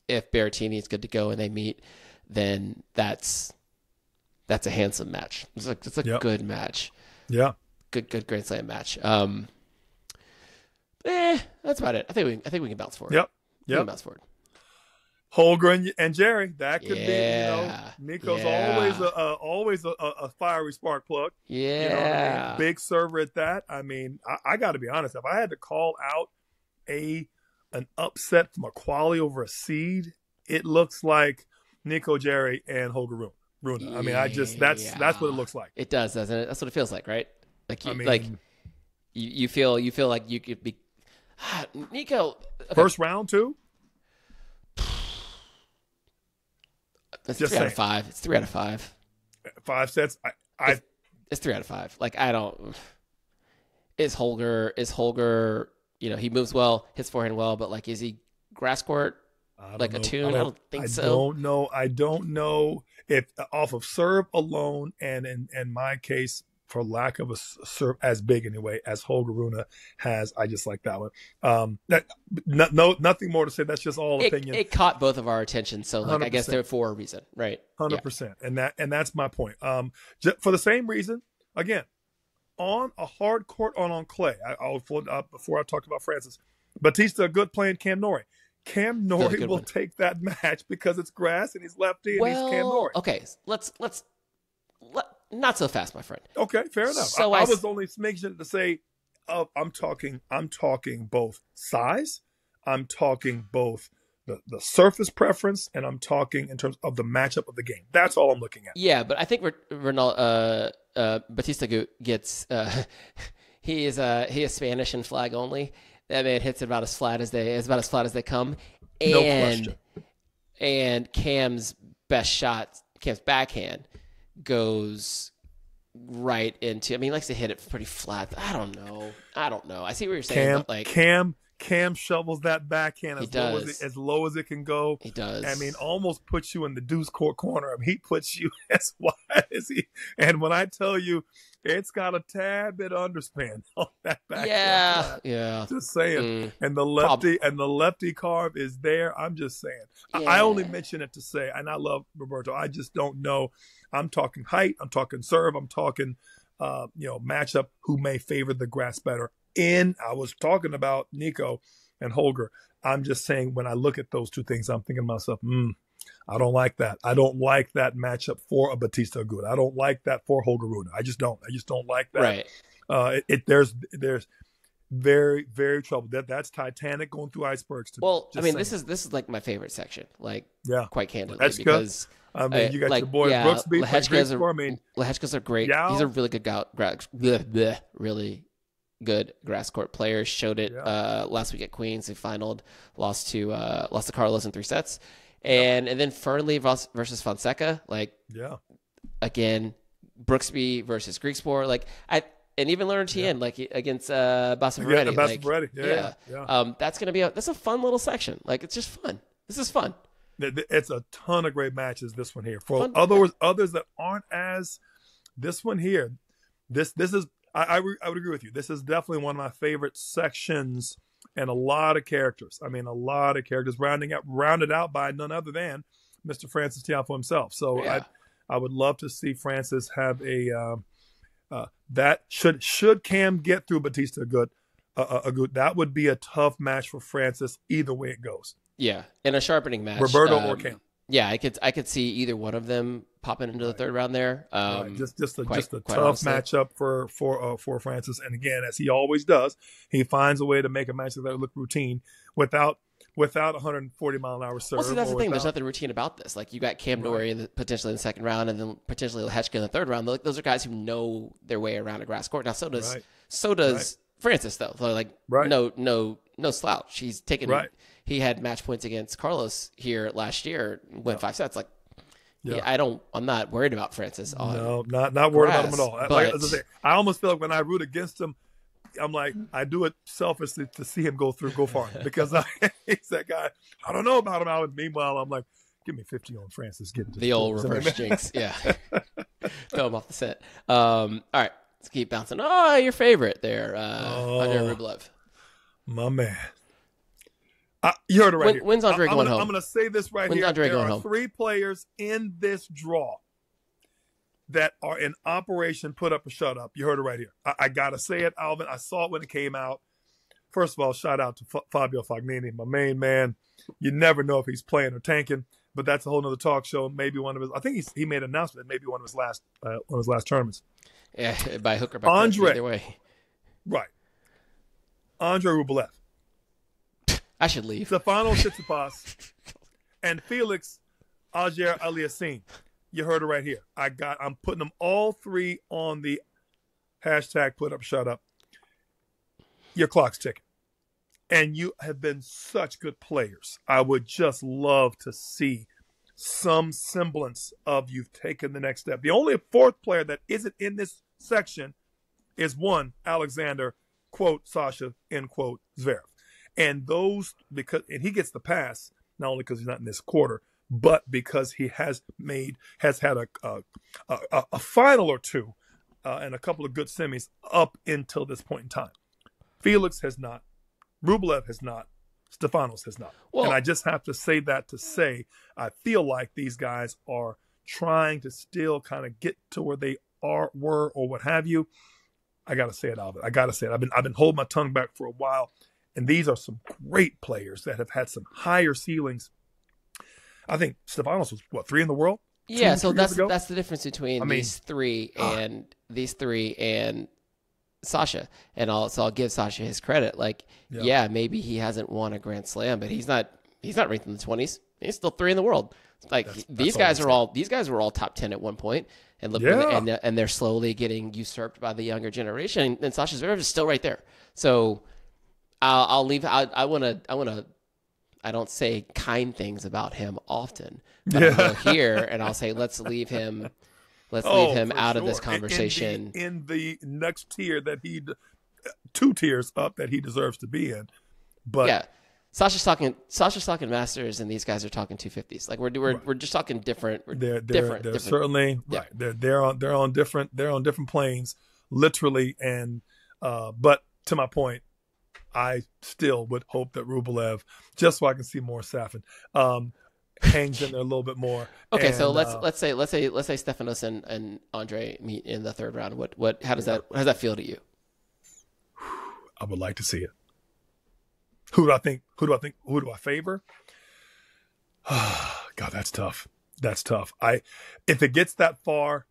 If Berrettini is good to go and they meet, then that's a handsome match. It's a good match. Yeah, good Grand Slam match. That's about it. I think we can bounce forward. Yep. We can bounce forward. Holger and Jerry, that could be, Nico's always a fiery spark plug. Yeah. Big server at that. I mean, I got to be honest. If I had to call out an upset from a quality over a seed, it looks like Nico Jerry and Holger Rune. I mean, that's what it looks like. It does, doesn't it? That's what it feels like, right? You feel like you could be Nico. Okay. First round too. It's 3 out of 5. It's 3 out of 5. 5 sets. It's 3 out of 5. Like I don't. Is Holger? He moves well, hits forehand well, but is he grass court like a tune? I don't think so. I don't know if off of serve alone, and in my case, for lack of a serve as big anyway as Holger Rune has, I just like that one. Nothing more to say. That's just all opinion. It caught both of our attention, so I guess they're for a reason, right? 100%, and that's my point. For the same reason, again, on a hard court on clay. Before I talked about Francis, Batista good playing Cam Norrie. Cam Norrie will take that match because it's grass and he's lefty and he's Cam Norrie. Okay, let's not so fast, my friend. Okay, fair enough. So I was only smidgen to say, I'm talking both size, I'm talking both the surface preference, and I'm talking in terms of the matchup of the game. That's all I'm looking at. Yeah, but I think Batista gets he is Spanish and flag only. That man hits it about as flat as they come. And, no question. And Cam's best shot, Cam's backhand, goes right into. I mean, he likes to hit it pretty flat. I don't know. I see what you're saying. Cam shovels that backhand as low as it can go. He does. I mean, almost puts you in the deuce court corner. I mean, he puts you as wide as he. And when I tell you, it's got a tad bit of underspin on that backhand. Yeah. Just saying. And the lefty carve is there. I'm just saying. Yeah. I only mention it to say, and I love Roberto. I just don't know. I'm talking height. I'm talking serve. I'm talking, matchup. Who may favor the grass better? I was talking about Nico and Holger. I'm just saying when I look at those two things, I'm thinking to myself, I don't like that. I don't like that matchup for a Batista Agut. I don't like that for Holger Rune. I just don't like that. Right. There's very, very trouble. That's Titanic going through icebergs. This is like my favorite section. Quite candidly, Lehechka, because you got your boy Brooksby. Lehechka's are great. Yeah. He's a really good guy. Really good grass court players. Showed it last week at Queens. They finaled, lost to Carlos in 3 sets, and then Fernley versus Fonseca. Like, again, Brooksby versus Griekspoor. And even Leonard Tien, like against Bassaveretti. Bassaveretti, that's that's a fun little section. Like, it's just fun. This is fun. It's a ton of great matches. This one here. For others that aren't as, this one here, this is. I would agree with you. This is definitely one of my favorite sections, and a lot of characters. I mean, a lot of characters rounded out by none other than Mr. Frances Tiafoe himself. So I would love to see Frances have a that should Cam get through Batista good, that would be a tough match for Frances either way it goes. Yeah, in a sharpening match, Roberto or Cam. Yeah, I could see either one of them popping into the third round there. Just a tough matchup for Frances. And again, as he always does, he finds a way to make a match that look routine without 140-mile-an-hour serve. Well, see, that's the thing. There's nothing routine about this. Like, you got Cam Norrie potentially in the second round, and then potentially Lehechka in the third round. Those are guys who know their way around a grass court. Now, so does Frances, though. No slouch. He's taken. He had match points against Carlos here last year, went 5 sets. Like, I'm not worried about Frances. No, not worried about him at all. I almost feel like when I root against him, I'm like, I do it selfishly to see him go far, because he's that guy. I don't know about him. Meanwhile, I'm like, give me 50 on Frances. Get the old reverse jinx. Yeah. Throw him off the set. All right. Let's keep bouncing. Oh, your favorite there, Andrei Rublev. My man. You heard it right here. When's Andre going home? I'm going to say this right here. There are 3 players in this draw that are in Operation Put Up or Shut Up. You heard it right here. I got to say it, Alvin. I saw it when it came out. First of all, shout out to Fabio Fognini, my main man. You never know if he's playing or tanking, but that's a whole nother talk show. Maybe one of his. I think he made an announcement. Maybe one of his last tournaments. Yeah, by hook or by crook, either way. Right. Andrei Rublev. I should leave. Stefanos Tsitsipas and Felix Auger-Aliassime. You heard it right here. I'm putting them all 3 on the hashtag Put Up Shut Up. Your clock's ticking. And you have been such good players. I would just love to see some semblance of you've taken the next step. The only 4th player that isn't in this section is one Alexander, quote, Sasha, end quote, Zverev. And he gets the pass, not only because he's not in this quarter, but because he has had a final or 2 and a couple of good semis up until this point in time. Felix has not. Rublev has not. Stefanos has not. Well, and I just have to say that to say I feel like these guys are trying to still kind of get to where they were or what have you. I got to say it, Albert. I got to say it. I've been holding my tongue back for a while. And these are some great players that have had some higher ceilings. I think Stefanos was 3 in the world. Yeah, so that's the difference between these three and Sasha. And I'll give Sasha his credit. Like, maybe he hasn't won a Grand Slam, but he's not ranked in the 20s. He's still 3 in the world. Like, these guys were all top 10 at one point, and and they're slowly getting usurped by the younger generation. And Sasha Zverev is still right there. So I'll leave. I want to. I don't say kind things about him often, but I'll go here and I'll say let's leave him. Let's leave him out of this conversation. In the next tier 2 tiers up that he deserves to be in. But yeah, Sasha's talking Masters, and these guys are talking 250s. Like we're just talking different. They're different. Certainly right. They're on different planes, literally. And but to my point, I still would hope that Rublev, just so I can see more Safin, hangs in there a little bit more. Okay, and, so let's say Stefanos and Andre meet in the third round. How does that feel to you? I would like to see it. Who do I think? Who do I favor? God, that's tough. If it gets that far,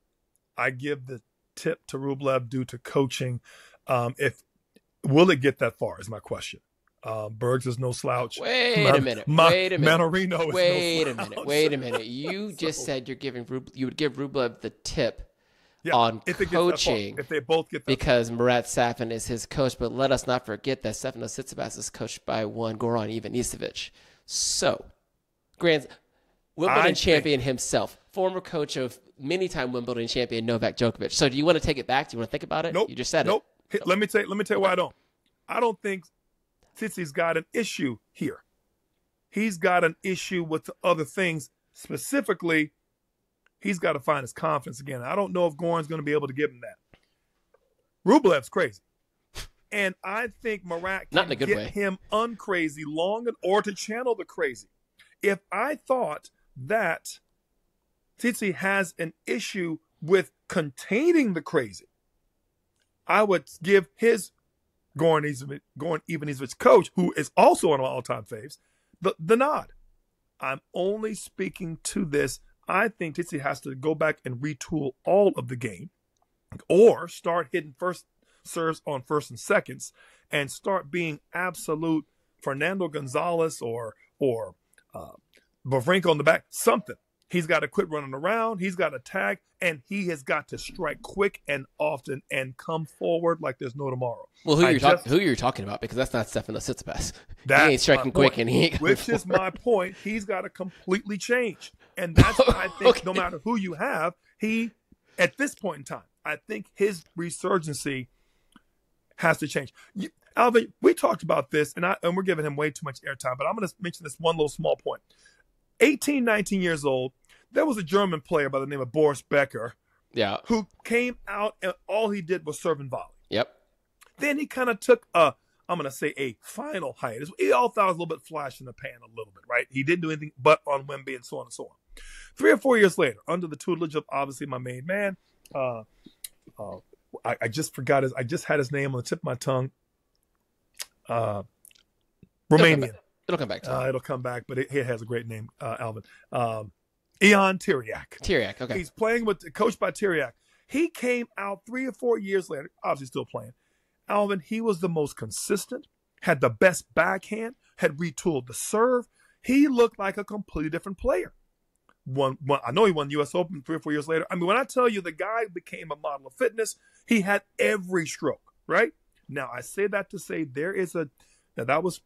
I give the tip to Rublev due to coaching. Will it get that far is my question. Bergs is no slouch. Wait a minute. Mannarino is Wait a minute. You just said you would give Rublev the tip Yeah, on if it gets that far, coaching if they both get that because Murat Safin is his coach. But let us not forget that Stefanos Tsitsipas is coached by one Goran Ivanisevic. So, Wimbledon champion himself, former coach of many-time Wimbledon champion Novak Djokovic. So do you want to take it back? Do you want to think about it? Nope. You just said it. Nope. Let me tell you why I don't. I don't think Tsitsi's got an issue here. He's got an issue with the other things. Specifically, he's got to find his confidence again. I don't know if Goran's going to be able to give him that. Rublev's crazy. And I think Murat can get him uncrazy or to channel the crazy. If I thought that Tsitsi has an issue with containing the crazy, I would give his Goran Ivanisevic coach, who is also one of my all-time faves, the nod. I'm only speaking to this. I think Tsitsi has to go back and retool all of the game or start hitting first serves on first and seconds and start being absolute Fernando Gonzalez or Wawrinka on the back, something. He's got to quit running around. He's got to tag, and he has got to strike quick and often and come forward like there's no tomorrow. Well, who you're talking about? Because that's not Stefanos Tsitsipas. He ain't striking quick, and he ain't which is my point. He's got to completely change, and that's why I think okay. No matter who you have, he at this point in time, I think his resurgency has to change. Alvin, we talked about this, and we're giving him way too much airtime, but I'm going to mention this one little small point. 18, 19 years old, there was a German player by the name of Boris Becker who came out and all he did was serve and volley. Yep. Then he kind of took a final hiatus. We all thought it was a little bit flash in the pan a little bit, right? He didn't do anything but on Wemby and so on and so on. 3 or 4 years later, under the tutelage of obviously my main man, I just forgot I just had his name on the tip of my tongue. Romanian. It'll come back to it'll come back, but it has a great name, Alvin. Ion Tiriac. Tiriac, okay. He's coached by Tiriac. He came out 3 or 4 years later, obviously still playing. Alvin, he was the most consistent, had the best backhand, had retooled the serve. He looked like a completely different player. I know he won the U.S. Open 3 or 4 years later. I mean, when I tell you the guy became a model of fitness, he had every stroke, right? Now, I say that to say that was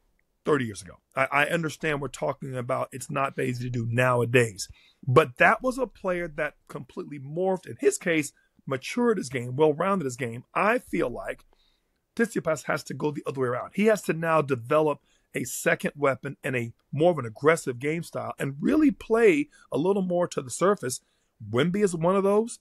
30 years ago. I understand we're talking about it's not easy to do nowadays. But that was a player that completely morphed, in his case, matured his game, well-rounded his game. I feel like Tsitsipas has to go the other way around. He has to now develop a second weapon and a more of an aggressive game style and really play a little more to the surface. Wemby is one of those.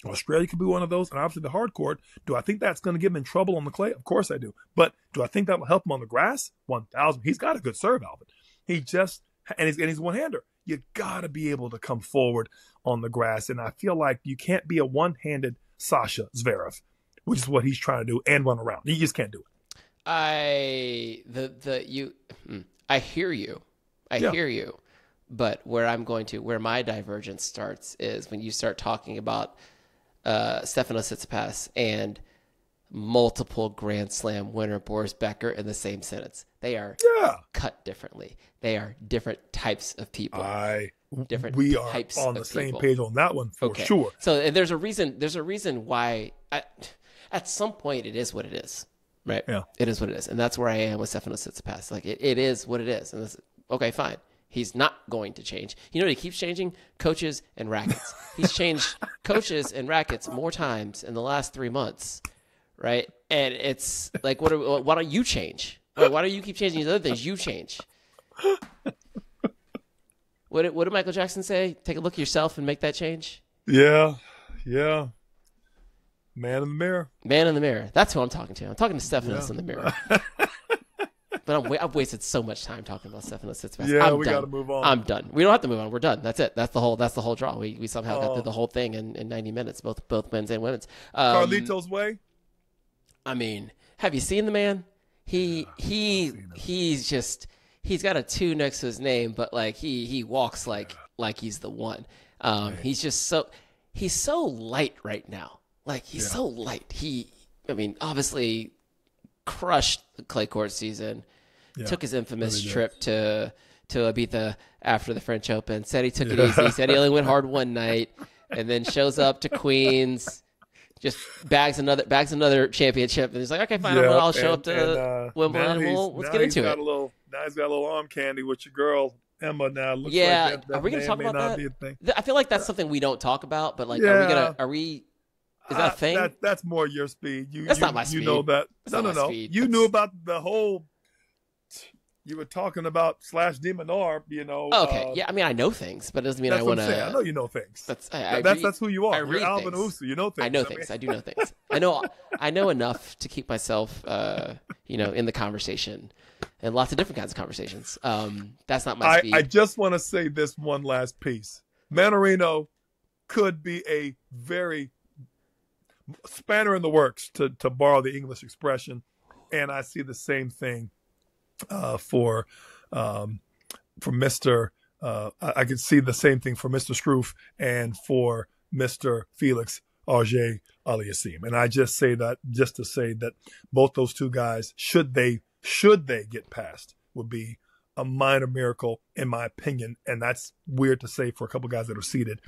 Australia could be one of those. And obviously the hard court. Do I think that's going to get him in trouble on the clay? Of course I do. But do I think that will help him on the grass? 1,000. He's got a good serve, Alvin. He's one-hander. You got to be able to come forward on the grass. And I feel like you can't be a one-handed Sasha Zverev, which is what he's trying to do, and run around. You just can't do it. I hear you. I hear you. But where my divergence starts is when you start talking about Stefanos Tsitsipas and multiple Grand Slam winner Boris Becker in the same sentence. They are cut differently. They are different types of people. We are on the same page on that one for sure. So and there's a reason why at some point it is what it is. Right. Yeah. It is what it is. And that's where I am with Stefanos Tsitsipas. Like it is what it is. And okay, fine. He's not going to change. You know what he keeps changing? Coaches and rackets. He's changed coaches and rackets more times in the last 3 months. Right. And it's like, why don't you change? Why don't you keep changing these other things? You change. What did Michael Jackson say? Take a look at yourself and make that change. Yeah. Yeah. Man in the mirror. Man in the mirror. That's who I'm talking to. I'm talking to Stefanos in the mirror. But I've wasted so much time talking about Stefanos Tsitsipas. Yeah, we got to move on. I'm done. We don't have to move on. We're done. That's it. That's the whole draw. We somehow got through the whole thing in 90 minutes, both men's and women's. Carlito's Way. I mean, have you seen the man? He's got a 2 next to his name, but like he walks like he's the one. He's so light right now. Like he's so light. Obviously crushed the clay court season. Yeah, took his infamous trip to Ibiza after the French Open. Said he took it easy. Said he only went hard one night, and then shows up to Queens just bags another championship, and he's like, okay, fine, I'll show up to Wimbledon. And let's get into it. Now he's got a little arm candy with your girl Emma. Now looks yeah, like that are we going to talk about that? I feel like that's something we don't talk about, but like, are we? Is that a thing? That's more your speed. That's not my speed. You know that. No. You knew about the whole. You were talking about /Demon Orb, you know. Okay, yeah. I mean, I know things, but it doesn't mean I want to. I know you know things. That's who you are. You're Alvin Usu. You know things. I know things. I do know things. I know enough to keep myself, in the conversation, and lots of different kinds of conversations. That's not my speed. I just want to say this one last piece. Mannarino could be a very spanner in the works, to borrow the English expression, and I see the same thing. For Mr. I could see the same thing for Mr. Struff and for Mr. Felix Auger-Aliassime. And I just say that just to say that both those two guys, should they get past, would be a minor miracle in my opinion. And that's weird to say for a couple guys that are seated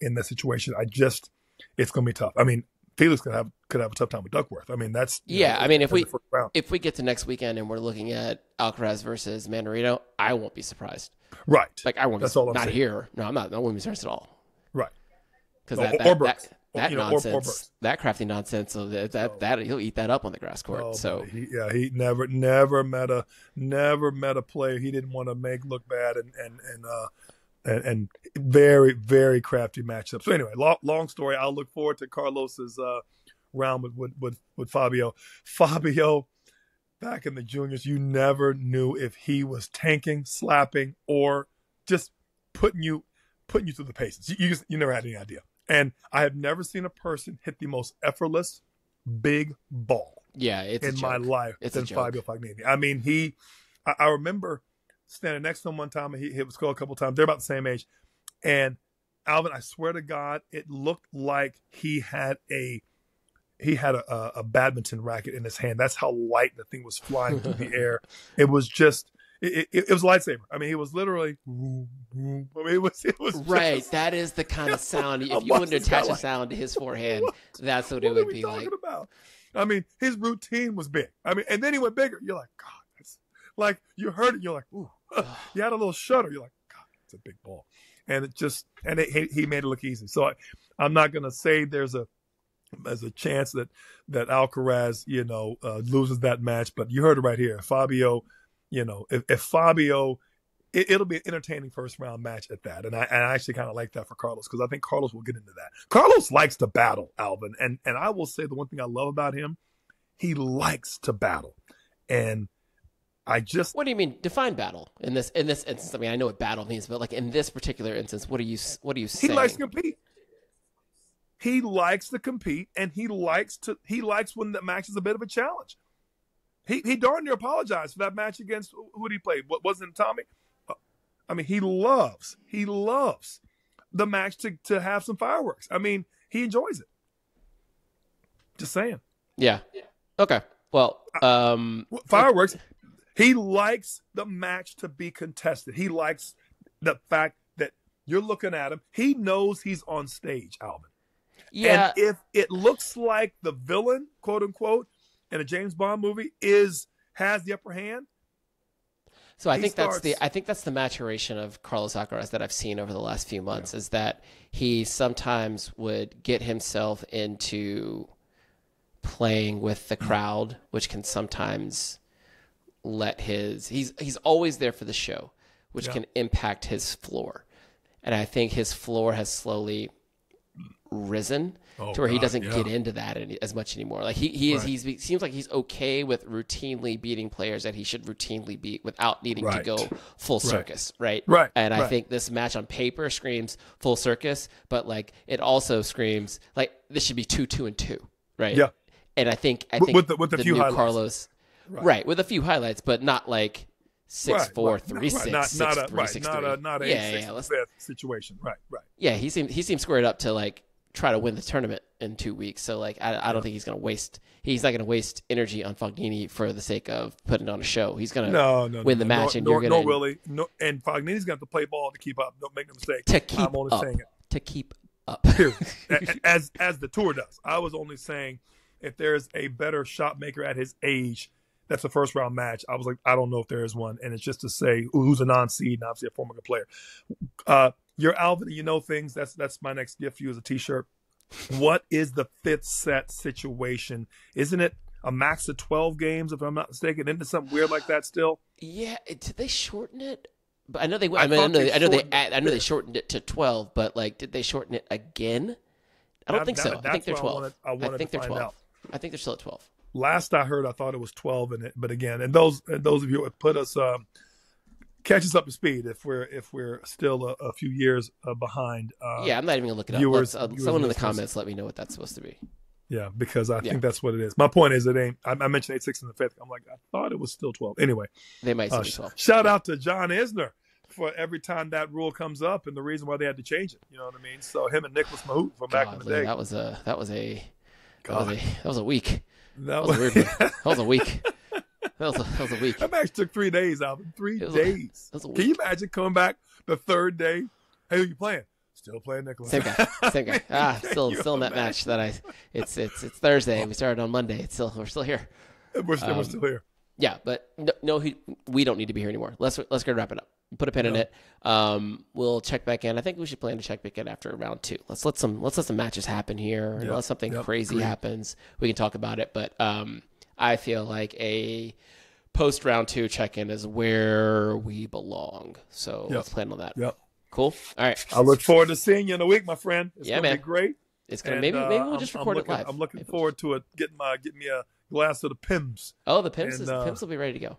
in that situation. It's going to be tough. I mean, Felix could have a tough time with Duckworth. I mean, that's I mean, if we get to next weekend and we're looking at Alcaraz versus Mannarino, I won't be surprised. Right. Like I won't. That's all I'm not saying. Here. No, I'm not. I won't be surprised at all. Right. Because that nonsense, that crafty nonsense, so that he'll eat that up on the grass court. He never met a player he didn't want to make look bad and very, very crafty matchup. So anyway, long story. I'll look forward to Carlos's round with Fabio. Fabio, back in the juniors, you never knew if he was tanking, slapping, or just putting you through the paces. You never had any idea. And I have never seen a person hit the most effortless big ball. Yeah, in my life than Fabio Fognini. I mean, I remember standing next to him one time, and he hit Skull a couple times. They're about the same age. And Alvin, I swear to God, it looked like he had a badminton racket in his hand. That's how light the thing was flying through the air. It was just, it was a lightsaber. I mean, he was literally, I mean, it was right. Just, that is the kind of sound. If you wouldn't attach a sound to his forehand, that's what it would be like. About? I mean, his routine was big. I mean, and then he went bigger. You're like, God, that's like, you heard it. You're like, ooh. You had a little shudder. You're like, God, it's a big ball. And he made it look easy. So I'm not going to say there's a chance that Alcaraz, loses that match, but you heard it right here. Fabio, if Fabio, it'll be an entertaining first round match at that. And I actually kind of like that for Carlos, because I think Carlos will get into that. Carlos likes to battle, Alvin. And I will say the one thing I love about him, he likes to battle. And what do you mean? Define battle in this instance. I mean, I know what battle means, but like in this particular instance, what are you saying? He likes to compete. He likes to compete, and he likes when the match is a bit of a challenge. He darn near apologized for that match against who did he play? What wasn't it, Tommy? I mean, he loves the match to have some fireworks. I mean, he enjoys it. Just saying. Yeah. Okay. Well, fireworks. He likes the match to be contested. He likes the fact that you're looking at him. He knows he's on stage, Alvin. Yeah. And if it looks like the villain, quote unquote, in a James Bond movie has the upper hand. So I think that's the maturation of Carlos Alcaraz that I've seen over the last few months, is that he sometimes would get himself into playing with the crowd, which can sometimes he's always there for the show, which can impact his floor. And I think his floor has slowly risen to where he doesn't get into that as much anymore. Like he seems like he's okay with routinely beating players that he should routinely beat without needing to go full circus. Right. And I think this match on paper screams full circus, but like it also screams like this should be 2-2-2. Right. Yeah. And I think with the few highlights. Carlos, right, with a few highlights, but not like 6-4, 3-6, not a 6 situation. Right. Yeah, he seemed squared up to like try to win the tournament in 2 weeks. So like I don't think he's not going to waste energy on Fognini for the sake of putting on a show. He's going to win the match, and you're going to really. And Fognini's going to have to play ball to keep up. Don't make no mistake. To keep up. Up. Period. as the tour does. I was only saying if there's a better shot maker at his age, that's a first round match. I was like, I don't know if there is one, and it's just to say who's a non-seed and obviously a former good player. You're Alvin, and you know things. That's my next gift for you as a T-shirt. What is the fifth set situation? Isn't it a max of 12 games, if I'm not mistaken? Isn't it something weird like that still? Yeah, did they shorten it? But I know they. I know they shortened it to 12. But like, did they shorten it again? I don't think so. I think they're 12. I think they're 12. Out. I think they're still at 12. Last I heard, I thought it was 12 in it. But again, and those of you who would put us catch us up to speed if we're still a few years behind. Yeah, I'm not even gonna look it up. Someone in the comments let me know what that's supposed to be. Yeah, because I think that's what it is. My point is, it ain't. I mentioned 8-6 in the fifth. I'm like, I thought it was still 12. Anyway, they might say 12. Shout out to John Isner for every time that rule comes up and the reason why they had to change it. You know what I mean? So him and Nicholas Mahout from back in the day. That was a week. That was a weird one. That was a week. That was a week. That match took 3 days, Alvin. 3 days. Can you imagine coming back the third day? Hey, who you playing? Still playing Nicholas. Same guy. Still in that match. It's Thursday. We started on Monday. We're still here. We're still here. Yeah, but no, we don't need to be here anymore. Let's go and wrap it up. Put a pin in it. We'll check back in. I think we should plan to check back in after round 2. Let's let some matches happen here. Unless something crazy happens, we can talk about it. But I feel like a post round 2 check in is where we belong. So let's plan on that. Yep. Cool. All right. I look forward to seeing you in a week, my friend. It's gonna be great. It's gonna maybe we'll just record it live. I'm looking forward to it. Getting me a glass of the Pimm's. Oh, the Pimm's. Pimm's will be ready to go.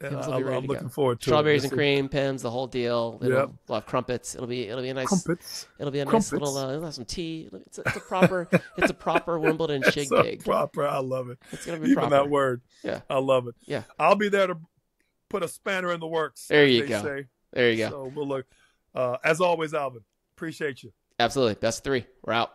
I'm looking forward to strawberries and cream, Pimm's, the whole deal. We'll have crumpets. It'll be a nice crumpets. It'll be a nice little. It'll have some tea. It's a proper Wimbledon shindig. Proper. I love it. It's gonna be even proper. that word. Yeah, I love it. Yeah, I'll be there to put a spanner in the works. There you go. There you go. So we'll look. As always, Alvin, appreciate you. Absolutely. Best 3. We're out.